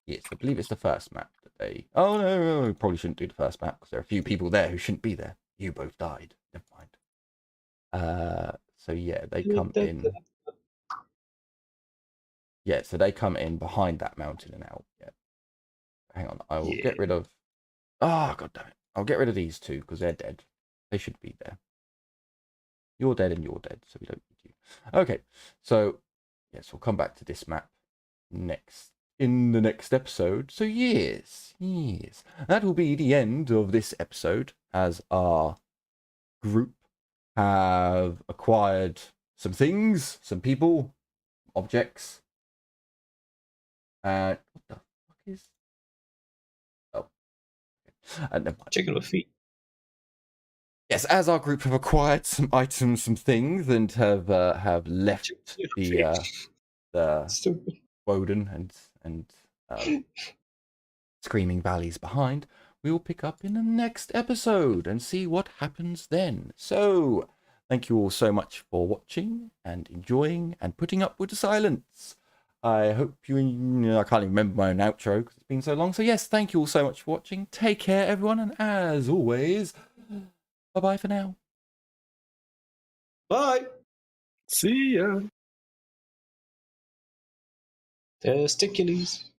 Yes, I believe it's the first map that they... Oh, no, we probably shouldn't do the first map because there are a few people there who shouldn't be there. You both died. Never mind. So yeah, they come in. Yeah, so they come in behind that mountain and out. Yeah. Hang on, I will get rid of. Ah, god damn it! I'll get rid of these two because they're dead. They should be there. You're dead and you're dead, so we don't need you. Okay, so yes, we'll come back to this map in the next episode. So yes, that will be the end of this episode as our group have acquired some things, some people, objects. What the fuck is? Oh, never mind. Chicken with feet. Yes, as our group have acquired some items, some things, and have left the Stupid. Woden and Screaming Valleys behind, we will pick up in the next episode and see what happens then. So, thank you all so much for watching and enjoying and putting up with the silence. I hope I can't even remember my own outro because it's been so long. So yes, thank you all so much for watching. Take care, everyone, and as always, bye-bye for now. Bye. See ya. Testicules.